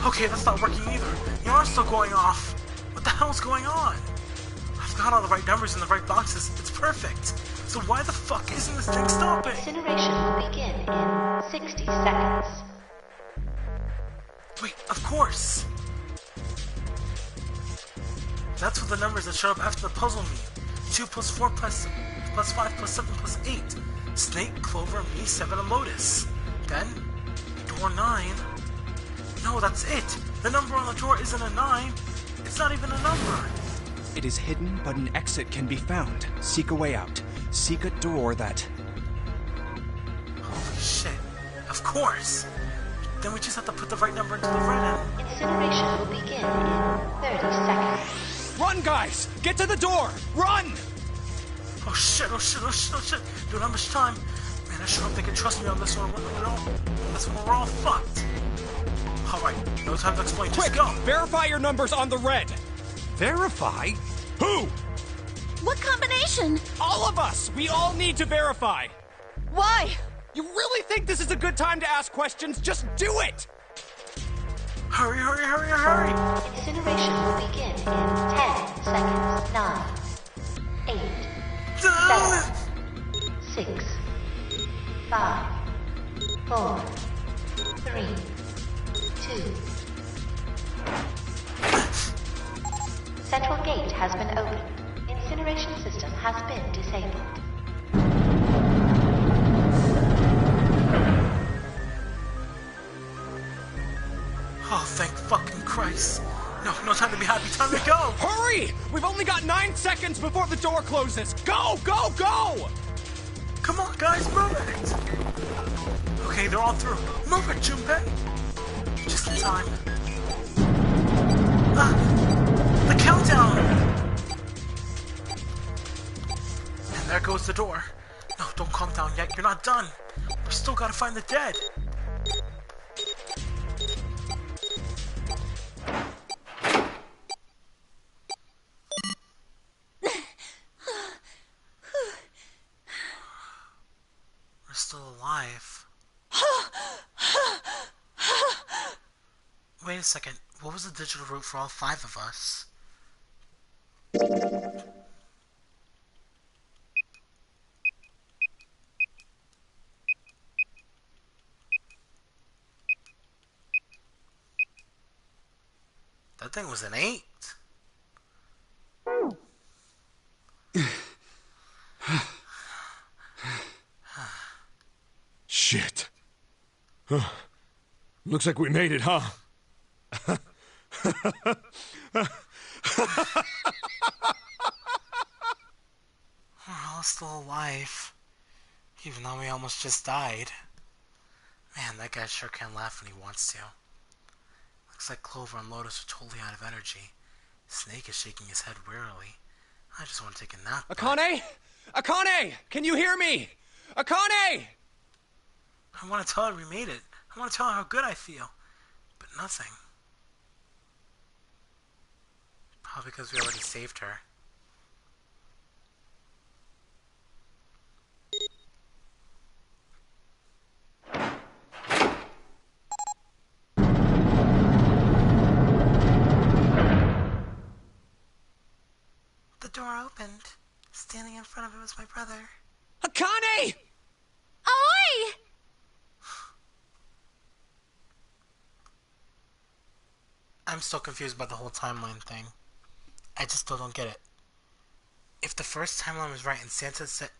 Okay, that's not working either. The alarm's still going off. What the hell's going on? I've got all the right numbers in the right boxes. It's perfect. So why the fuck isn't this thing stopping? Incineration will begin in 60 seconds. Wait, of course. That's what the numbers that show up after the puzzle mean. 2 plus 4 plus 5 plus 7 plus 8. Snake, Clover, me, 7, and Lotus. Then, door 9. No, that's it. The number on the door isn't a 9. It's not even a number. It is hidden, but an exit can be found. Seek a way out. Seek a door that... Holy shit. Of course. Then we just have to put the right number into the red end. Incineration will begin in 30 seconds. Run, guys! Get to the door! Run! Oh shit, oh shit, oh shit, oh shit. Don't have much time. Man, I sure hope they can trust me on this one. That's when we're all fucked. Alright, no time to explain. Just Quick, go. verify your numbers on the red. Verify? Who? What combination? All of us! We all need to verify. Why? You really think this is a good time to ask questions? Just do it! Hurry, hurry, hurry, hurry. Incineration will begin in 10 seconds. 9, 8, 7, 6, 5, 4, 3, 2. Central gate has been opened. Incineration system has been disabled. Oh, thank fucking Christ. No time to be happy. Time to go. Hurry! We've only got 9 seconds before the door closes. Go, go, go! Come on, guys, move it. Okay, they're all through. Move it, Junpei. Just in time. The countdown. And there goes the door. No, don't calm down yet. You're not done. We still gotta find the dead. We're still alive. Wait a second. What was the digital route for all 5 of us? That thing was an 8. Shit. Looks like we made it, huh? We're all still alive. Even though we almost just died. Man, that guy sure can laugh when he wants to. Looks like Clover and Lotus are totally out of energy. Snake is shaking his head wearily. I just want to take a nap. Akane? Akane! Can you hear me? Akane! I want to tell her we made it. I want to tell her how good I feel. But nothing. Probably because we already saved her. The door opened. Standing in front of it was my brother. Akane! Oi! I'm still confused by the whole timeline thing. I just still don't get it. If the first timeline was right and Santa said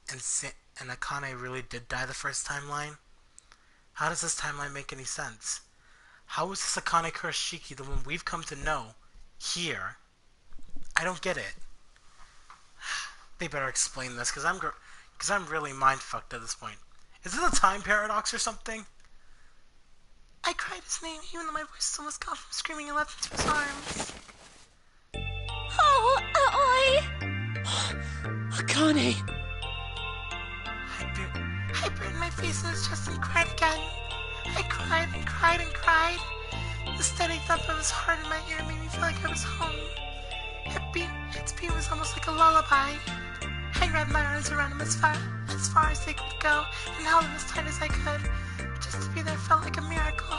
and Akane really did die the first timeline, how does this timeline make any sense? How is this Akane Kurashiki the one we've come to know here? I don't get it. They better explain this, because I'm really mind-fucked at this point. Is this a time paradox or something? I cried his name, even though my voice still was gone from screaming and leapt into his arms. Oh, Akane! I burned my face in his chest and cried again. I cried and cried and cried. The steady thump of his heart in my ear made me feel like I was home. Its beat was almost like a lullaby. I wrapped my arms around him as far as they could go and held him as tight as I could. Just to be there felt like a miracle.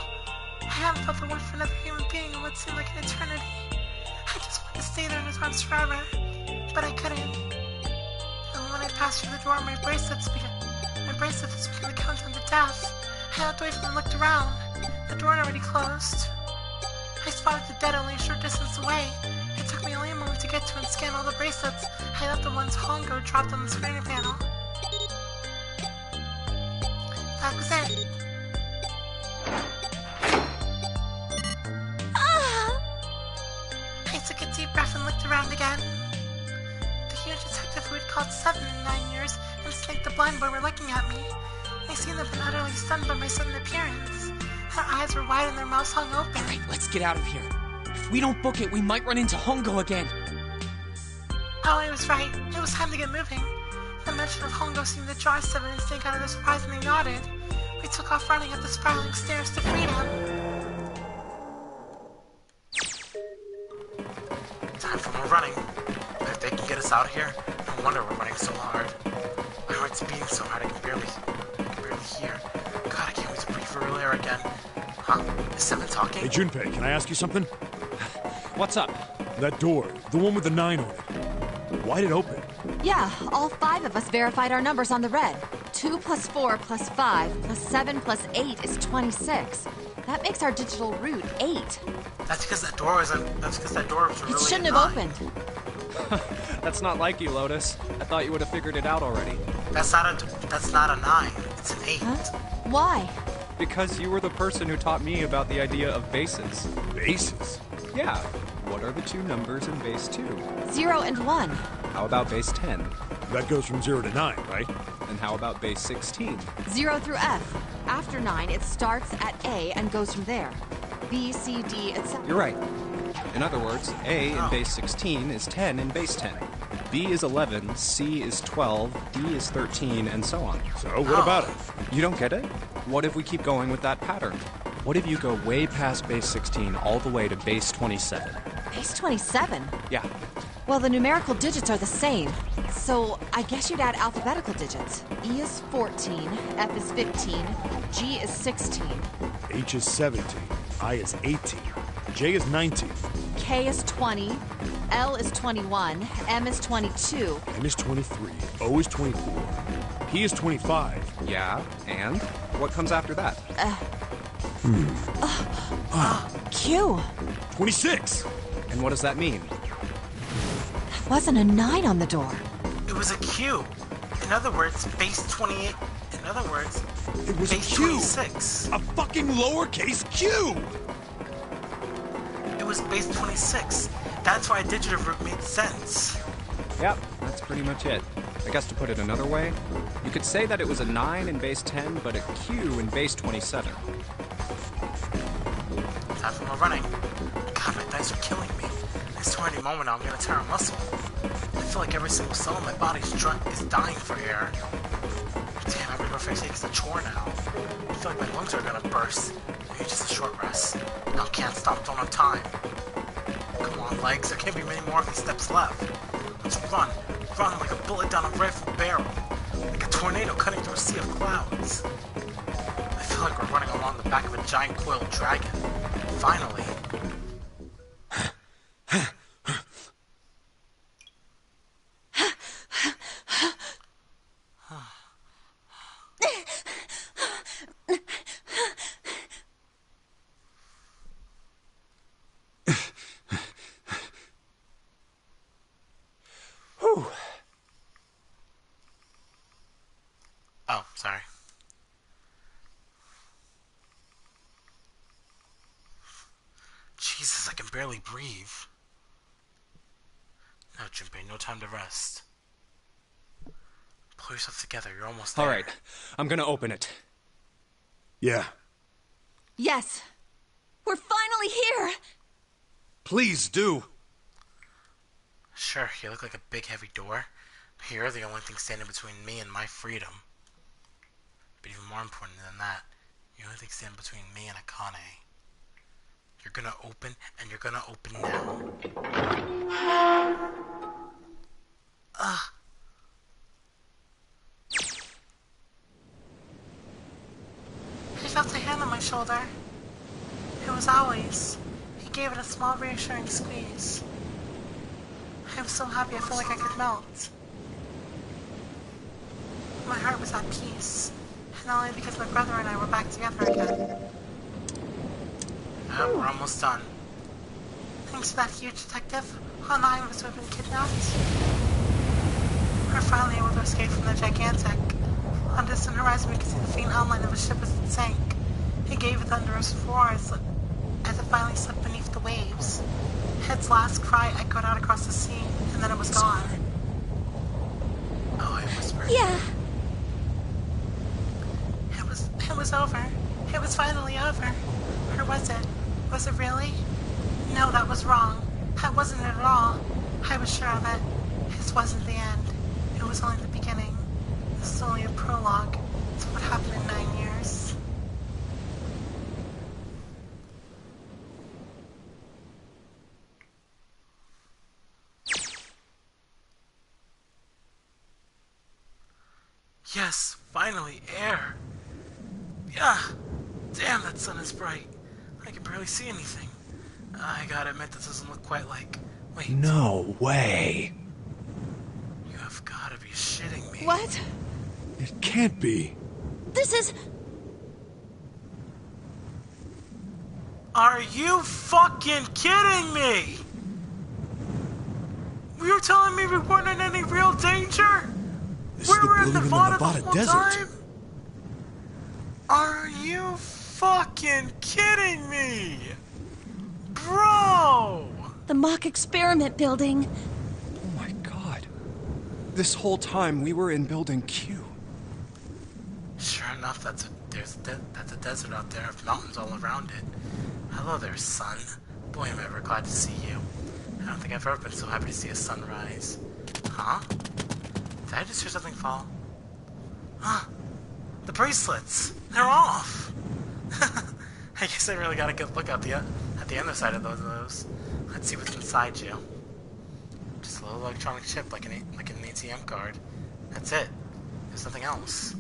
I haven't felt the warmth for another human being in what seemed like an eternity. I just wanted to stay there in his arms forever, but I couldn't. And when I passed through the door, my bracelets began the countdown to death. I looked away from him and looked around. The door had already closed. I spotted the dead only a short distance away. It took me only a moment to get to and scan all the bracelets. I left the ones Hongo dropped on the screening panel. That was it. I took a deep breath and looked around again. The huge detective who had called 7 in 9 years and Snake the blind boy were looking at me. I seemed to have been utterly stunned by my sudden appearance. Their eyes were wide and their mouths hung open. Alright, let's get out of here. If we don't book it, we might run into Hongo again. Oh, I was right. It was time to get moving. The mention of Hongo seemed to draw 7 and Snake out of their surprise, and they nodded. We took off running up the spiraling stairs to freedom. Time for more running. If they can get us out of here, no wonder we're running so hard. My heart's beating so hard I can barely hear. God, I can't wait to breathe for real air again. Huh? Is 7 talking? Hey, Junpei, can I ask you something? What's up? That door, the one with the 9 on it. Why'd it open? Yeah, all 5 of us verified our numbers on the red. 2 plus 4 plus 5 plus 7 plus 8 is 26. That makes our digital route 8. That's because that door was. That's because that door was really. It shouldn't a have 9. opened. That's not like you, Lotus. I thought you would have figured it out already. That's not a 9. It's an 8. Huh? Why? Because you were the person who taught me about the idea of bases. Bases? Yeah. What are the two numbers in base 2? 0 and 1. How about base 10? That goes from 0 to 9, right? And how about base 16? 0 through F. After 9, it starts at A and goes from there. B, C, D, etc. You're right. In other words, A in base 16 is 10 in base 10. B is 11, C is 12, D is 13, and so on. So, what about it? You don't get it? What if we keep going with that pattern? What if you go way past base 16 all the way to base 27? Base 27? Yeah. Well, the numerical digits are the same. So, I guess you'd add alphabetical digits. E is 14, F is 15, G is 16. H is 17, I is 18, J is 19, K is 20, L is 21, M is 22. N is 23, O is 24, P is 25. Yeah, and? What comes after that? Q. 26! And what does that mean? That wasn't a 9 on the door. It was a Q. In other words, base 28. In other words, It was a base Q! 26. A fucking lowercase q! It was base 26. That's why digital root made sense. Yep, that's pretty much it. I guess to put it another way, you could say that it was a 9 in base 10, but a Q in base 27. Time for more running. God, my thighs are killing me. I swear any moment now I'm gonna tear a muscle. I feel like every single cell in my body is dying for air. Damn, every breath I take is a chore now. I feel like my lungs are gonna burst. Maybe just a short rest. Now can't stop, don't have time. Come on, legs, there can't be many more of these steps left. Let's run. Run like a bullet down a rifle barrel. Like a tornado cutting through a sea of clouds. I feel like we're running along the back of a giant coiled dragon. Finally. Oh, sorry. Jesus, I can barely breathe. No, Junpei, no time to rest. Pull yourself together, you're almost there. Alright, I'm gonna open it. Yeah. Yes. We're finally here. Please do. Sure, you look like a big heavy door. But you're the only thing standing between me and my freedom. But even more important than that, you're the only thing standing between me and Akane. You're gonna open, and you're gonna open now. I felt a hand on my shoulder. It was always. He gave it a small reassuring squeeze. I was so happy I felt like I could melt. My heart was at peace, and only because my brother and I were back together again. We're almost done. Thanks to that huge detective, all 9 of us have been kidnapped. We're finally able to escape from the gigantic. On the distant horizon, we could see the faint outline of a ship as it sank. It gave a thunderous roar as it finally slipped beneath the waves. Its last cry echoed out across the sea, and then it was gone. Oh, I whispered. Yeah. It was over. It was finally over. Or was it? Was it really? No, that was wrong. That wasn't it at all. I was sure of it. This wasn't the end. It was only the beginning. This is only a prologue to what happened in 9 years. Yes, finally, air. Yeah. Damn, that sun is bright. I can barely see anything. I gotta admit, this doesn't look quite like... Wait. No way. You have gotta be shitting me. What? It can't be. This is... Are you fucking kidding me? You're telling me we weren't in any real danger? This We is the were in blooming Nevada the Nevada whole desert. time? Are you fucking kidding me? Bro! The mock experiment building. Oh my god. This whole time we were in Building Q. Sure enough, that's a desert out there with mountains all around it. Hello there, sun. Boy, am I ever glad to see you. I don't think I've ever been so happy to see a sunrise. Huh? Did I just hear something fall? Huh? The bracelets! They're off! I guess I really got a good look at the other side of those. Let's see what's inside you. Just a little electronic chip like an ATM card. That's it. There's nothing else.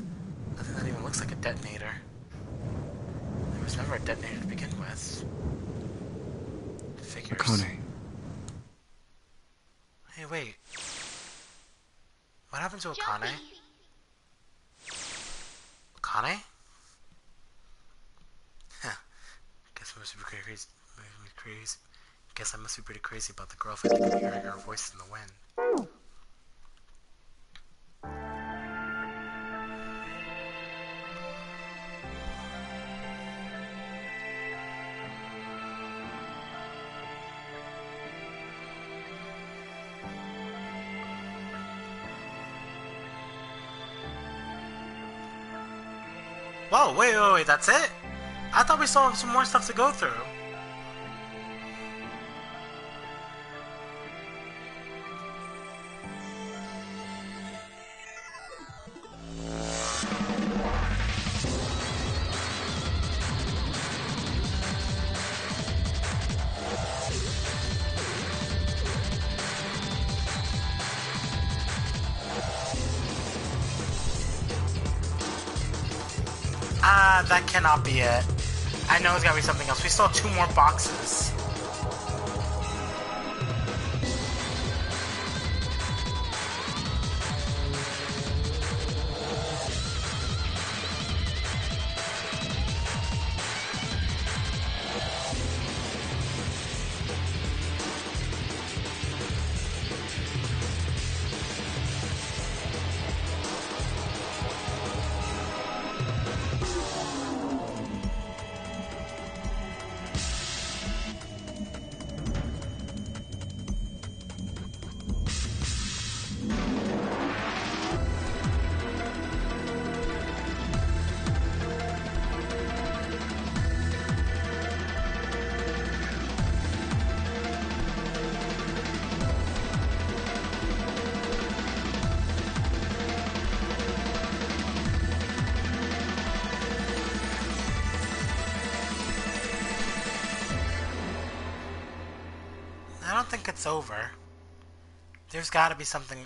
Nothing that even looks like a detonator. There was never a detonator to begin with. Figures. Akane. Hey, wait. What happened to Akane? Akane? Huh. Guess I must be pretty crazy. Guess I must be pretty crazy about the girl if I keep hearing her voice in the wind. Whoa, wait, that's it? I thought we still have some more stuff to go through. That cannot be it. I know it's gotta be something else. We still have 2 more boxes. I don't think it's over. There's gotta be something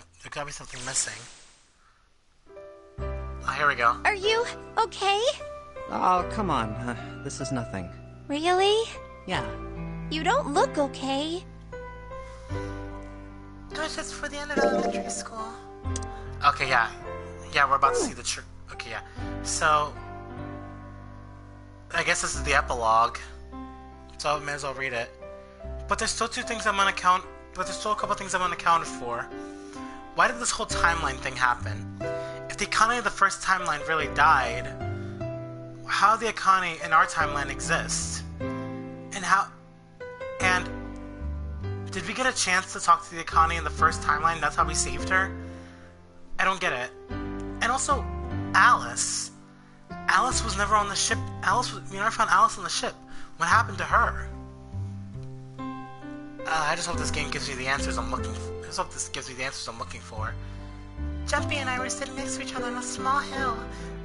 missing. Oh, here we go. Are you okay? Oh, come on. This is nothing. Really? Yeah. You don't look okay. It was just for the end of elementary school. Okay, yeah. Yeah, we're about to see the okay, yeah. So, I guess this is the epilogue. So I may as well read it. But there's still 2 things but there's still a couple things I'm unaccounted for. Why did this whole timeline thing happen? If the Akane of the first timeline really died, how the Akane in our timeline exist? And did we get a chance to talk to the Akane in the first timeline? That's how we saved her? I don't get it. And also, Alice. Alice was never on the ship. We never found Alice on the ship. What happened to her? I just hope this game gives me the answers I'm looking for. I just hope this gives me the answers I'm looking for. Jumpy and I were sitting next to each other on a small hill,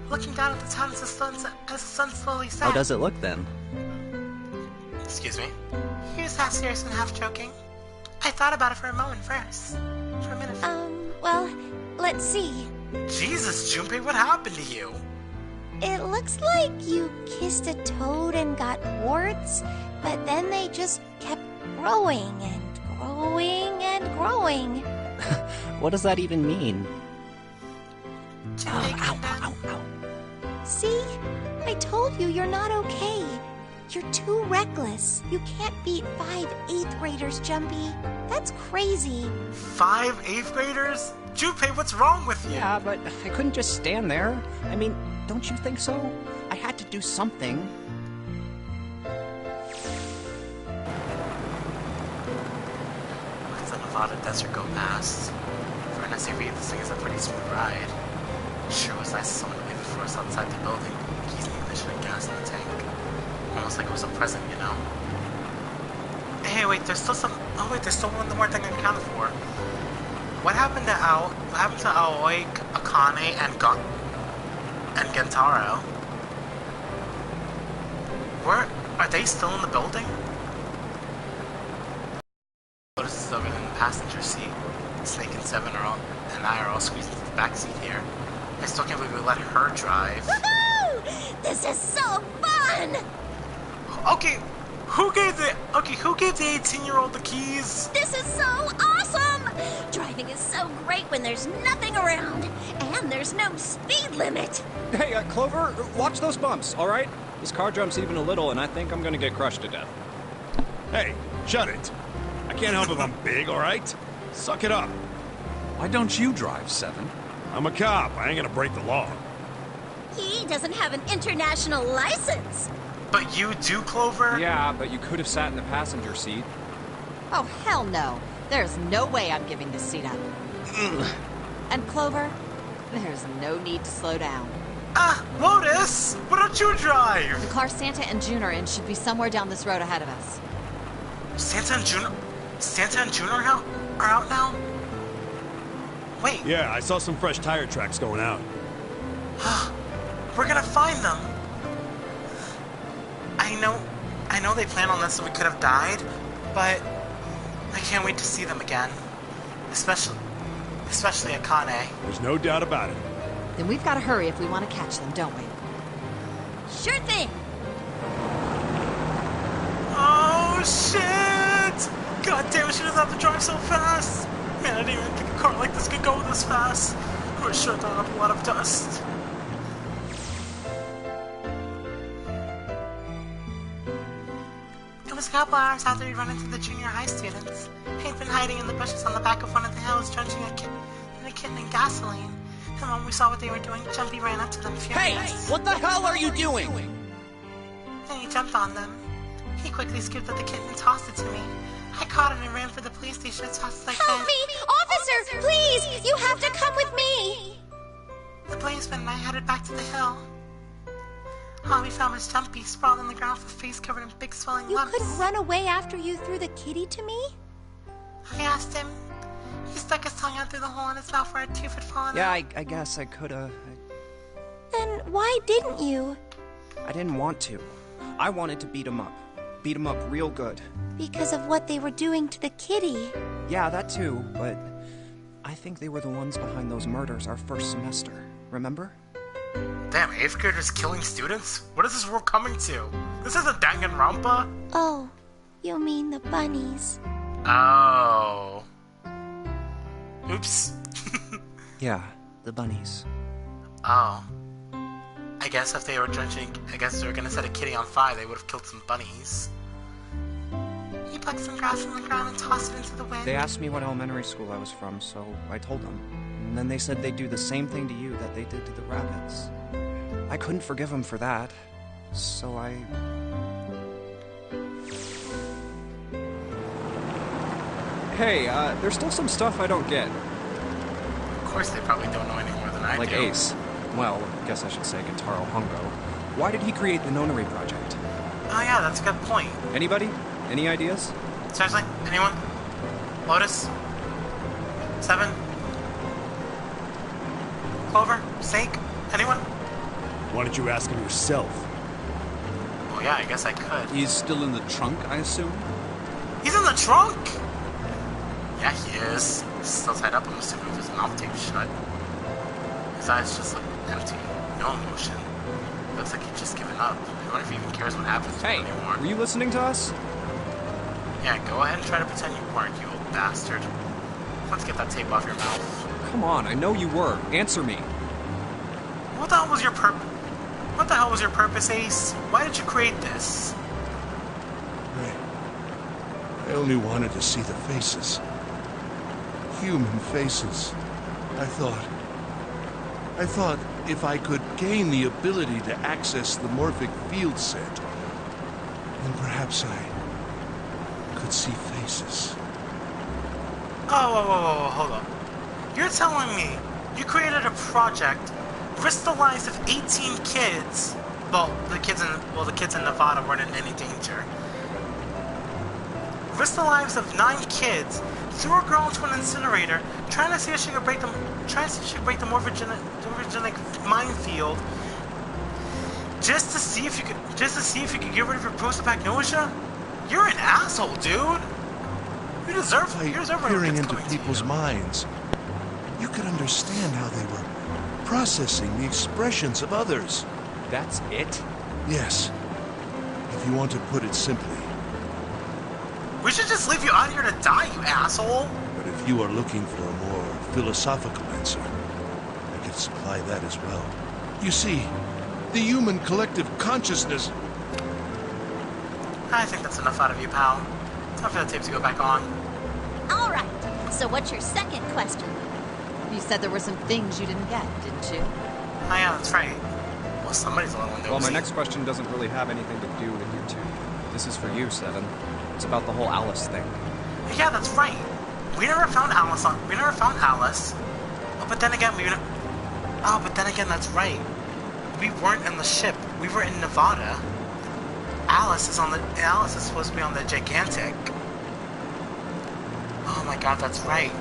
looking down at the town as the sun slowly set. How does it look then? Excuse me? He was half serious and half joking. I thought about it for a moment first. For a minute. Well, let's see. Jesus, Junpei, what happened to you? It looks like you kissed a toad and got warts, but then they just kept growing and growing and growing. What does that even mean? See? I told you you're not okay. You're too reckless. You can't beat 5 8th graders, Jumpy. That's crazy. 5 8th graders? Junpei, what's wrong with you? Yeah, but I couldn't just stand there. I mean, don't you think so? I had to do something. Let the Nevada desert go past. For an SUV, this thing is a pretty smooth ride. Sure was nice of someone to leave it for us outside the building. Keys in the ignition and gas in the tank. Almost like it was a present, you know? Hey, wait, there's still some... Oh, wait, there's still one more thing I accounted for. What happened to Aoi, Akane, and Gentaro? Where... Are they still in the building? Lotus is over in the passenger seat. Snake and Seven and I are all squeezed into the back seat here. I still can't believe we let her drive. Woohoo! This is so fun! Okay, who gave the 18-year-old the keys? This is so awesome! Driving is so great when there's nothing around, and there's no speed limit. Hey, Clover, watch those bumps, all right? This car jumps even a little, and I think I'm gonna get crushed to death. Hey, shut it. I can't help if I'm big, all right? Suck it up. Why don't you drive, Seven? I'm a cop. I ain't gonna break the law. He doesn't have an international license. But you do, Clover? Yeah, but you could have sat in the passenger seat. Oh, hell no. There's no way I'm giving this seat up. And Clover, there's no need to slow down. Lotus! Why don't you drive? The car Santa and June are in should be somewhere down this road ahead of us. Santa and June are out now? Wait. Yeah, I saw some fresh tire tracks going out. We're gonna find them. I know they planned on this so we could have died, but I can't wait to see them again. Especially Akane. There's no doubt about it. Then we've got to hurry if we want to catch them, don't we? Sure thing! Oh, shit! God damn it, she doesn't have to drive so fast! Man, I didn't even think a car like this could go this fast. We're sure throwing up a lot of dust. It was a couple hours after we run into the junior high students. They'd been hiding in the bushes on the back of one of the hills, drenching a kitten in gasoline. And when we saw what they were doing, Jumpy ran up to them furious. Hey! What the hell are you doing? Then he jumped on them. He quickly scooped up the kitten and tossed it to me. I caught it and ran for the police station as fast as I could. Help me! Officer, please! You have to come with me! The policeman and I headed back to the hill. All we found was Jumpy, sprawled on the ground with a face covered in big swelling lumps. You couldn't run away after you threw the kitty to me? I asked him. He stuck his tongue out through the hole in his mouth where a tooth had fallen Yeah, out. I guess I could've... Then why didn't you? I didn't want to. I wanted to beat him up. Beat him up real good. Because of what they were doing to the kitty. Yeah, that too, but... I think they were the ones behind those murders our first semester. Remember? Damn, 8th graders killing students? What is this world coming to? This isn't Danganronpa? Oh, you mean the bunnies. Oh. Oops. Yeah, the bunnies. Oh. I guess if they were gonna set a kitty on fire, they would have killed some bunnies. He plucked some grass from the ground and tossed it into the wind. They asked me what elementary school I was from, so I told them. And then they said they'd do the same thing to you that they did to the rabbits. I couldn't forgive them for that, so I... Hey, there's still some stuff I don't get. Of course they probably don't know any more than I do. Like Ace. Well, I guess I should say Gentaro Hongo. Why did he create the Nonary project? Oh yeah, that's a good point. Anybody? Any ideas? Seriously? Anyone? Lotus? Seven? Clover? Snake? Anyone? Why don't you ask him yourself? Oh yeah, I guess I could. He's still in the trunk, I assume? He's in the trunk? Yeah, he is. He's still tied up, I'm assuming, with his mouth taped shut. His eyes just look empty. No emotion. Looks like he's just given up. I wonder if he even cares what happens to him anymore. Were you listening to us? Yeah, go ahead and try to pretend you weren't, you old bastard. Let's get that tape off your mouth. Come on, I know you were. Answer me. What the hell was your purpose? What the hell was your purpose, Ace? Why did you create this? I only wanted to see the faces. Human faces. I thought if I could gain the ability to access the morphic field set, then perhaps I could see faces. Oh, hold up. You're telling me you created a project, risked the lives of 18 kids. Well, the kids in Nevada weren't in any danger. Risked the lives of 9 kids, threw a girl into an incinerator, trying to see if she could break the morphogenic minefield, just to see if you could get rid of your prosopagnosia. You're an asshole, dude. You deserve peering into people's minds, you could understand how they were processing the expressions of others. That's it? Yes. If you want to put it simply. We should just leave you out here to die, you asshole! But if you are looking for a more philosophical answer, I could supply that as well. You see, the human collective consciousness... I think that's enough out of you, pal. Time for the tape to go back on. All right. So what's your second question? You said there were some things you didn't get, didn't you? Oh yeah, that's right. Well, somebody's a little nosy. Well, my next question doesn't really have anything to do with you two. This is for you, Seven. It's about the whole Alice thing. Yeah, that's right. We never found Alice. Oh, but then again, that's right. We weren't in the ship. We were in Nevada. Alice is supposed to be on the Gigantic. Oh my god, that's right.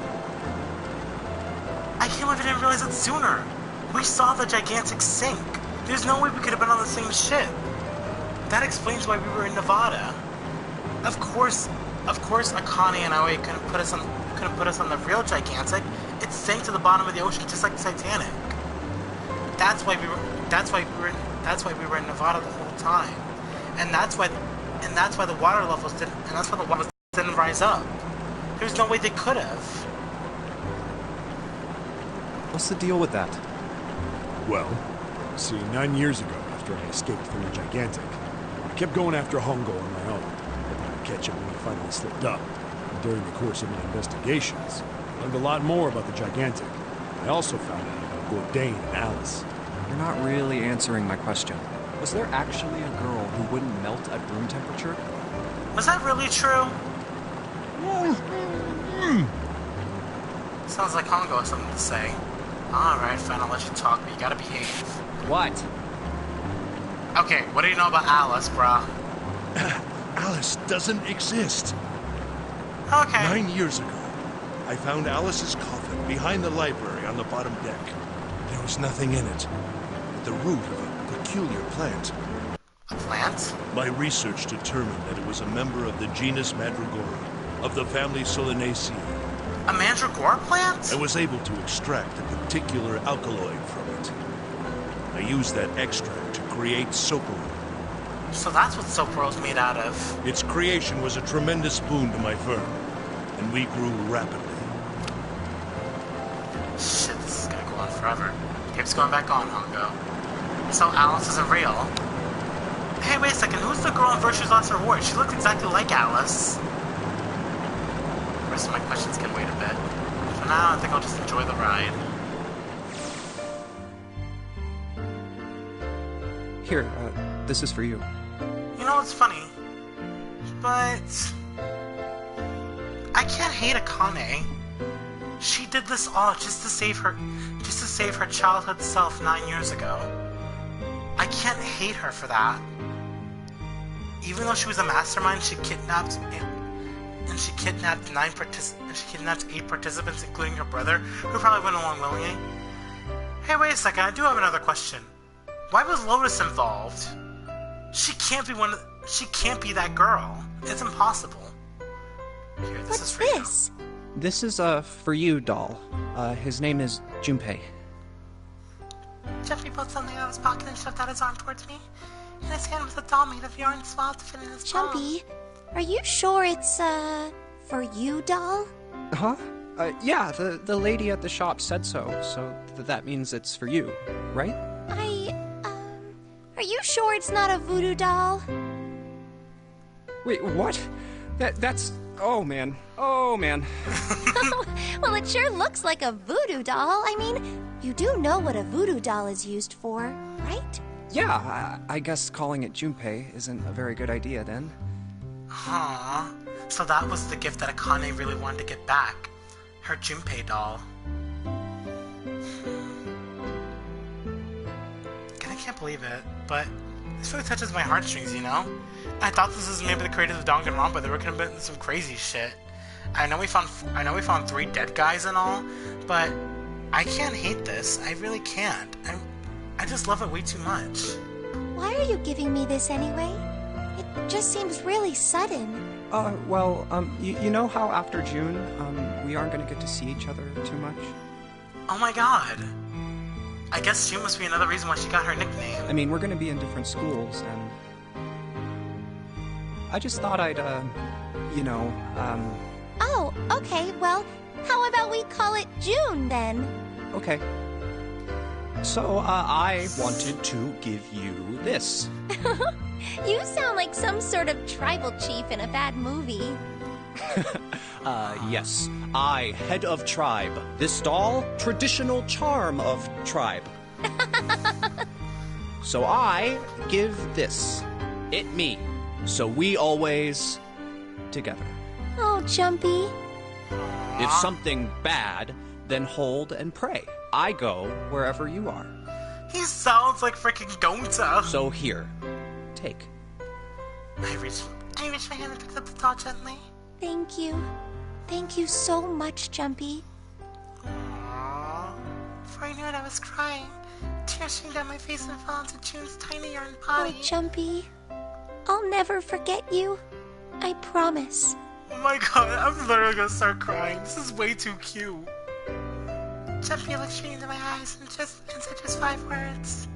I can't believe I didn't realize it sooner. We saw the Gigantic sink. There's no way we could have been on the same ship. That explains why we were in Nevada. Of course, Akane and Aoi couldn't put us on the real Gigantic. It sank to the bottom of the ocean just like the Titanic. That's why we were in Nevada the whole time. And that's why the water levels didn't rise up. There's no way they could have. What's the deal with that? Well, see, 9 years ago, after I escaped from the Gigantic, I kept going after Hongo on my own, hoping I'd catch him when he finally slipped up. And during the course of my investigations, I learned a lot more about the Gigantic. I also found out about Bourdain and Alice. You're not really answering my question. Was there actually a girl who wouldn't melt at room temperature? Was that really true? Sounds like Hongo has something to say. Alright, fine, I'll let you talk, but you gotta behave. What? Okay, what do you know about Alice, brah? Alice doesn't exist. Okay. 9 years ago, I found Alice's coffin behind the library on the bottom deck. There was nothing in it but the root of a peculiar plant. A plant? My research determined that it was a member of the genus Mandragora, of the family Solanaceae. A mandragora plant? I was able to extract a particular alkaloid from it. I used that extract to create Soapero. So that's what Soapero's made out of. Its creation was a tremendous boon to my firm, and we grew rapidly. Shit, this is gonna go on forever. Tape's going back on, Hongo. So Alice isn't real. Hey, wait a second, who's the girl in Virtue's Last Reward? She looked exactly like Alice. The rest of my questions can wait a bit. For now, I think I'll just enjoy the ride. Here, this is for you. You know what's funny? But I can't hate Akane. She did this all just to save her childhood self 9 years ago. I can't hate her for that. Even though she was a mastermind, she kidnapped 8 participants, including her brother, who probably went along willingly. Hey, wait a second, I do have another question. Why was Lotus involved? She can't be that girl. It's impossible. Here, this is for you. This is, for you, doll. His name is Junpei. Jeffrey pulled something out of his pocket and shoved out his arm towards me. In his hand was a doll made of yarn swallowed to fit in his palm. Jumpy, are you sure it's, for you, doll? Huh? Yeah, the lady at the shop said so that means it's for you, right? Are you sure it's not a voodoo doll? Wait, what? That's Oh, man. Oh, man. Well, it sure looks like a voodoo doll. I mean, you do know what a voodoo doll is used for, right? Yeah, I guess calling it Junpei isn't a very good idea then. Huh. So that was the gift that Akane really wanted to get back. Her Junpei doll. I can't believe it, but this really touches my heartstrings, you know? I thought this was maybe the creators of Danganronpa. They were gonna be some crazy shit. I know we found 3 dead guys and all, but I can't hate this. I really can't. I just love it way too much. Why are you giving me this anyway? It just seems really sudden. You know how after June, we aren't gonna get to see each other too much? Oh my god. I guess June must be another reason why she got her nickname. I mean, we're gonna be in different schools, and I just thought I'd, Oh, okay, well, how about we call it June then? Okay. So, I wanted to give you this. You sound like some sort of tribal chief in a bad movie. Yes. I, head of tribe. This doll, traditional charm of tribe. So I give this. It me. So we always together. Oh, Jumpy. If something bad, then hold and pray. I go wherever you are. He sounds like freaking Gonta. So here, take. I reach my hand and pick up the doll gently. Thank you. Thank you so much, Jumpy. Aww. Before I knew it, I was crying. Tears streamed down my face and fell into June's tiny yarn body. Oh, Jumpy. I'll never forget you. I promise. Oh my god, I'm literally gonna start crying. This is way too cute. Jumpy looked straight into my eyes and said just 5 words.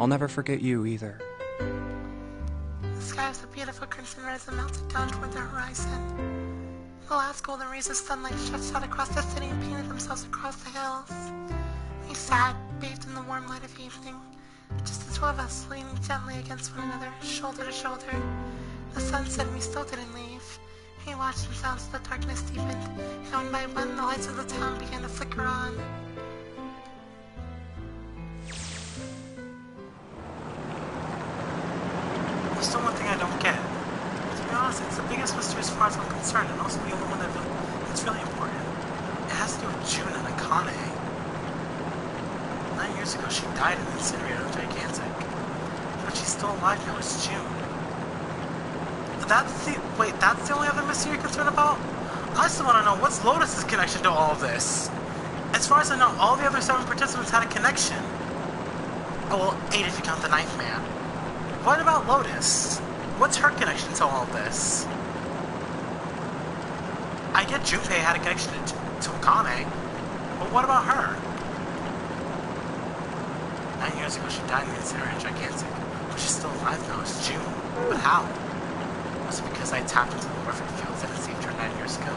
I'll never forget you either. The sky was a beautiful crimson red as it melted down toward the horizon. The last golden rays of sunlight stretched out across the city and painted themselves across the hills. We sat, bathed in the warm light of evening, just the 2 of us leaning gently against one another, shoulder to shoulder. The sun set and we still didn't leave. We watched in sounds as the darkness deepened, and one by one the lights of the town began to flicker on. There's still one thing I don't get. To be honest, it's the biggest mystery as far as I'm concerned, and also the only one that's really important. It has to do with June and Akane. 9 years ago, she died and incinerated a gigantic. But she's still alive now, it's June. That's the only other mystery you're concerned about? I still want to know what's Lotus's connection to all of this. As far as I know, all the other 7 participants had a connection. Oh, well, 8 if you count the 9th man. What about Lotus? What's her connection to all of this? I get Junpei had a connection to Akane, but what about her? 9 years ago, she died in the incinerator gigantic, but she's still alive now. It's June. But how? Was it because I tapped into the morphic fields and saved her 9 years ago?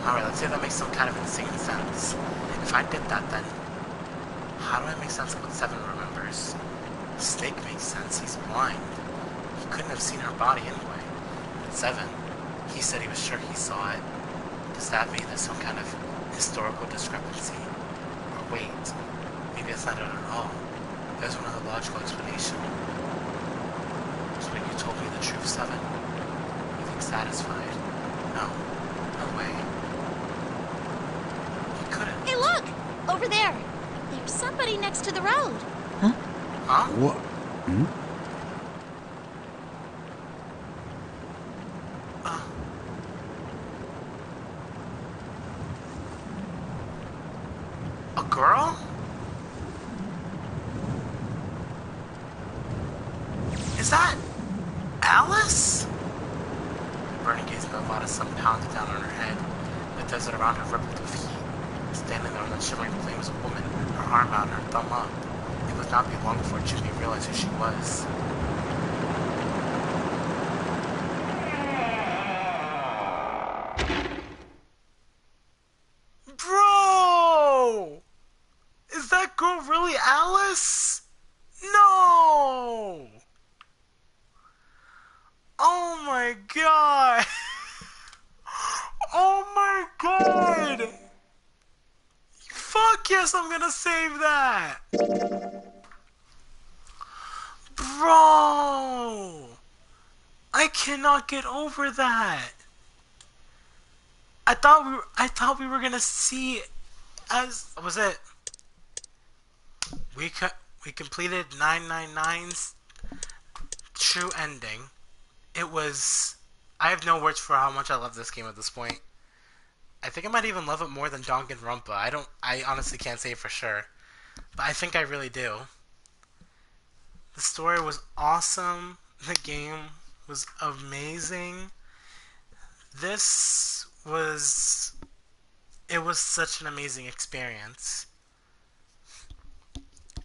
Alright, let's say that makes some kind of insane sense. If I did that, then how do I make sense of what 7 remembers? Snake makes sense, he's blind. He couldn't have seen her body anyway. But 7, he said he was sure he saw it. Does that mean there's some kind of historical discrepancy? Or wait, maybe that's not it at all. There's another logical explanation. So when you told me the truth, 7, you think satisfied? No. No way. He couldn't. Hey, look! Over there. There's somebody next to the road. Huh? What? Hmm? A girl? Is that Alice? The burning gaze of Nevada sun pounded down on her head. The desert around her rippled with heat. Standing there in the shimmering flame was a woman, her arm out and her thumb up. It would not be long before Junie realized who she was. Bro! Is that girl really Alice? No! Oh my god! Yes, I'm gonna save that! Bro! I cannot get over that! I thought we were gonna see as was it we completed 999's true ending. It was I have no words for how much I love this game at this point. I think I might even love it more than Danganronpa. I honestly can't say for sure, but I think I really do. The story was awesome. The game was amazing. This was it was such an amazing experience.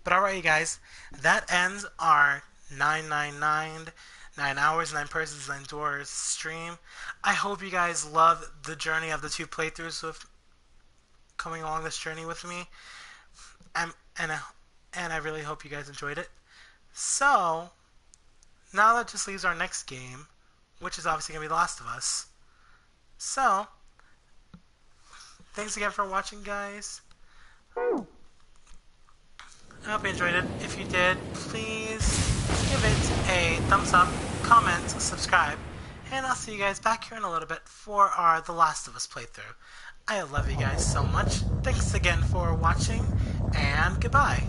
But alright, you guys, that ends our 999, 9 hours, 9 persons, 9 doors stream. I hope you guys love the journey of the 2 playthroughs with coming along this journey with me. And I really hope you guys enjoyed it. So, now that just leaves our next game, which is obviously going to be The Last of Us. So, thanks again for watching, guys. I hope you enjoyed it. If you did, please give it a thumbs up, comment, subscribe, and I'll see you guys back here in a little bit for our The Last of Us playthrough. I love you guys so much. Thanks again for watching, and goodbye.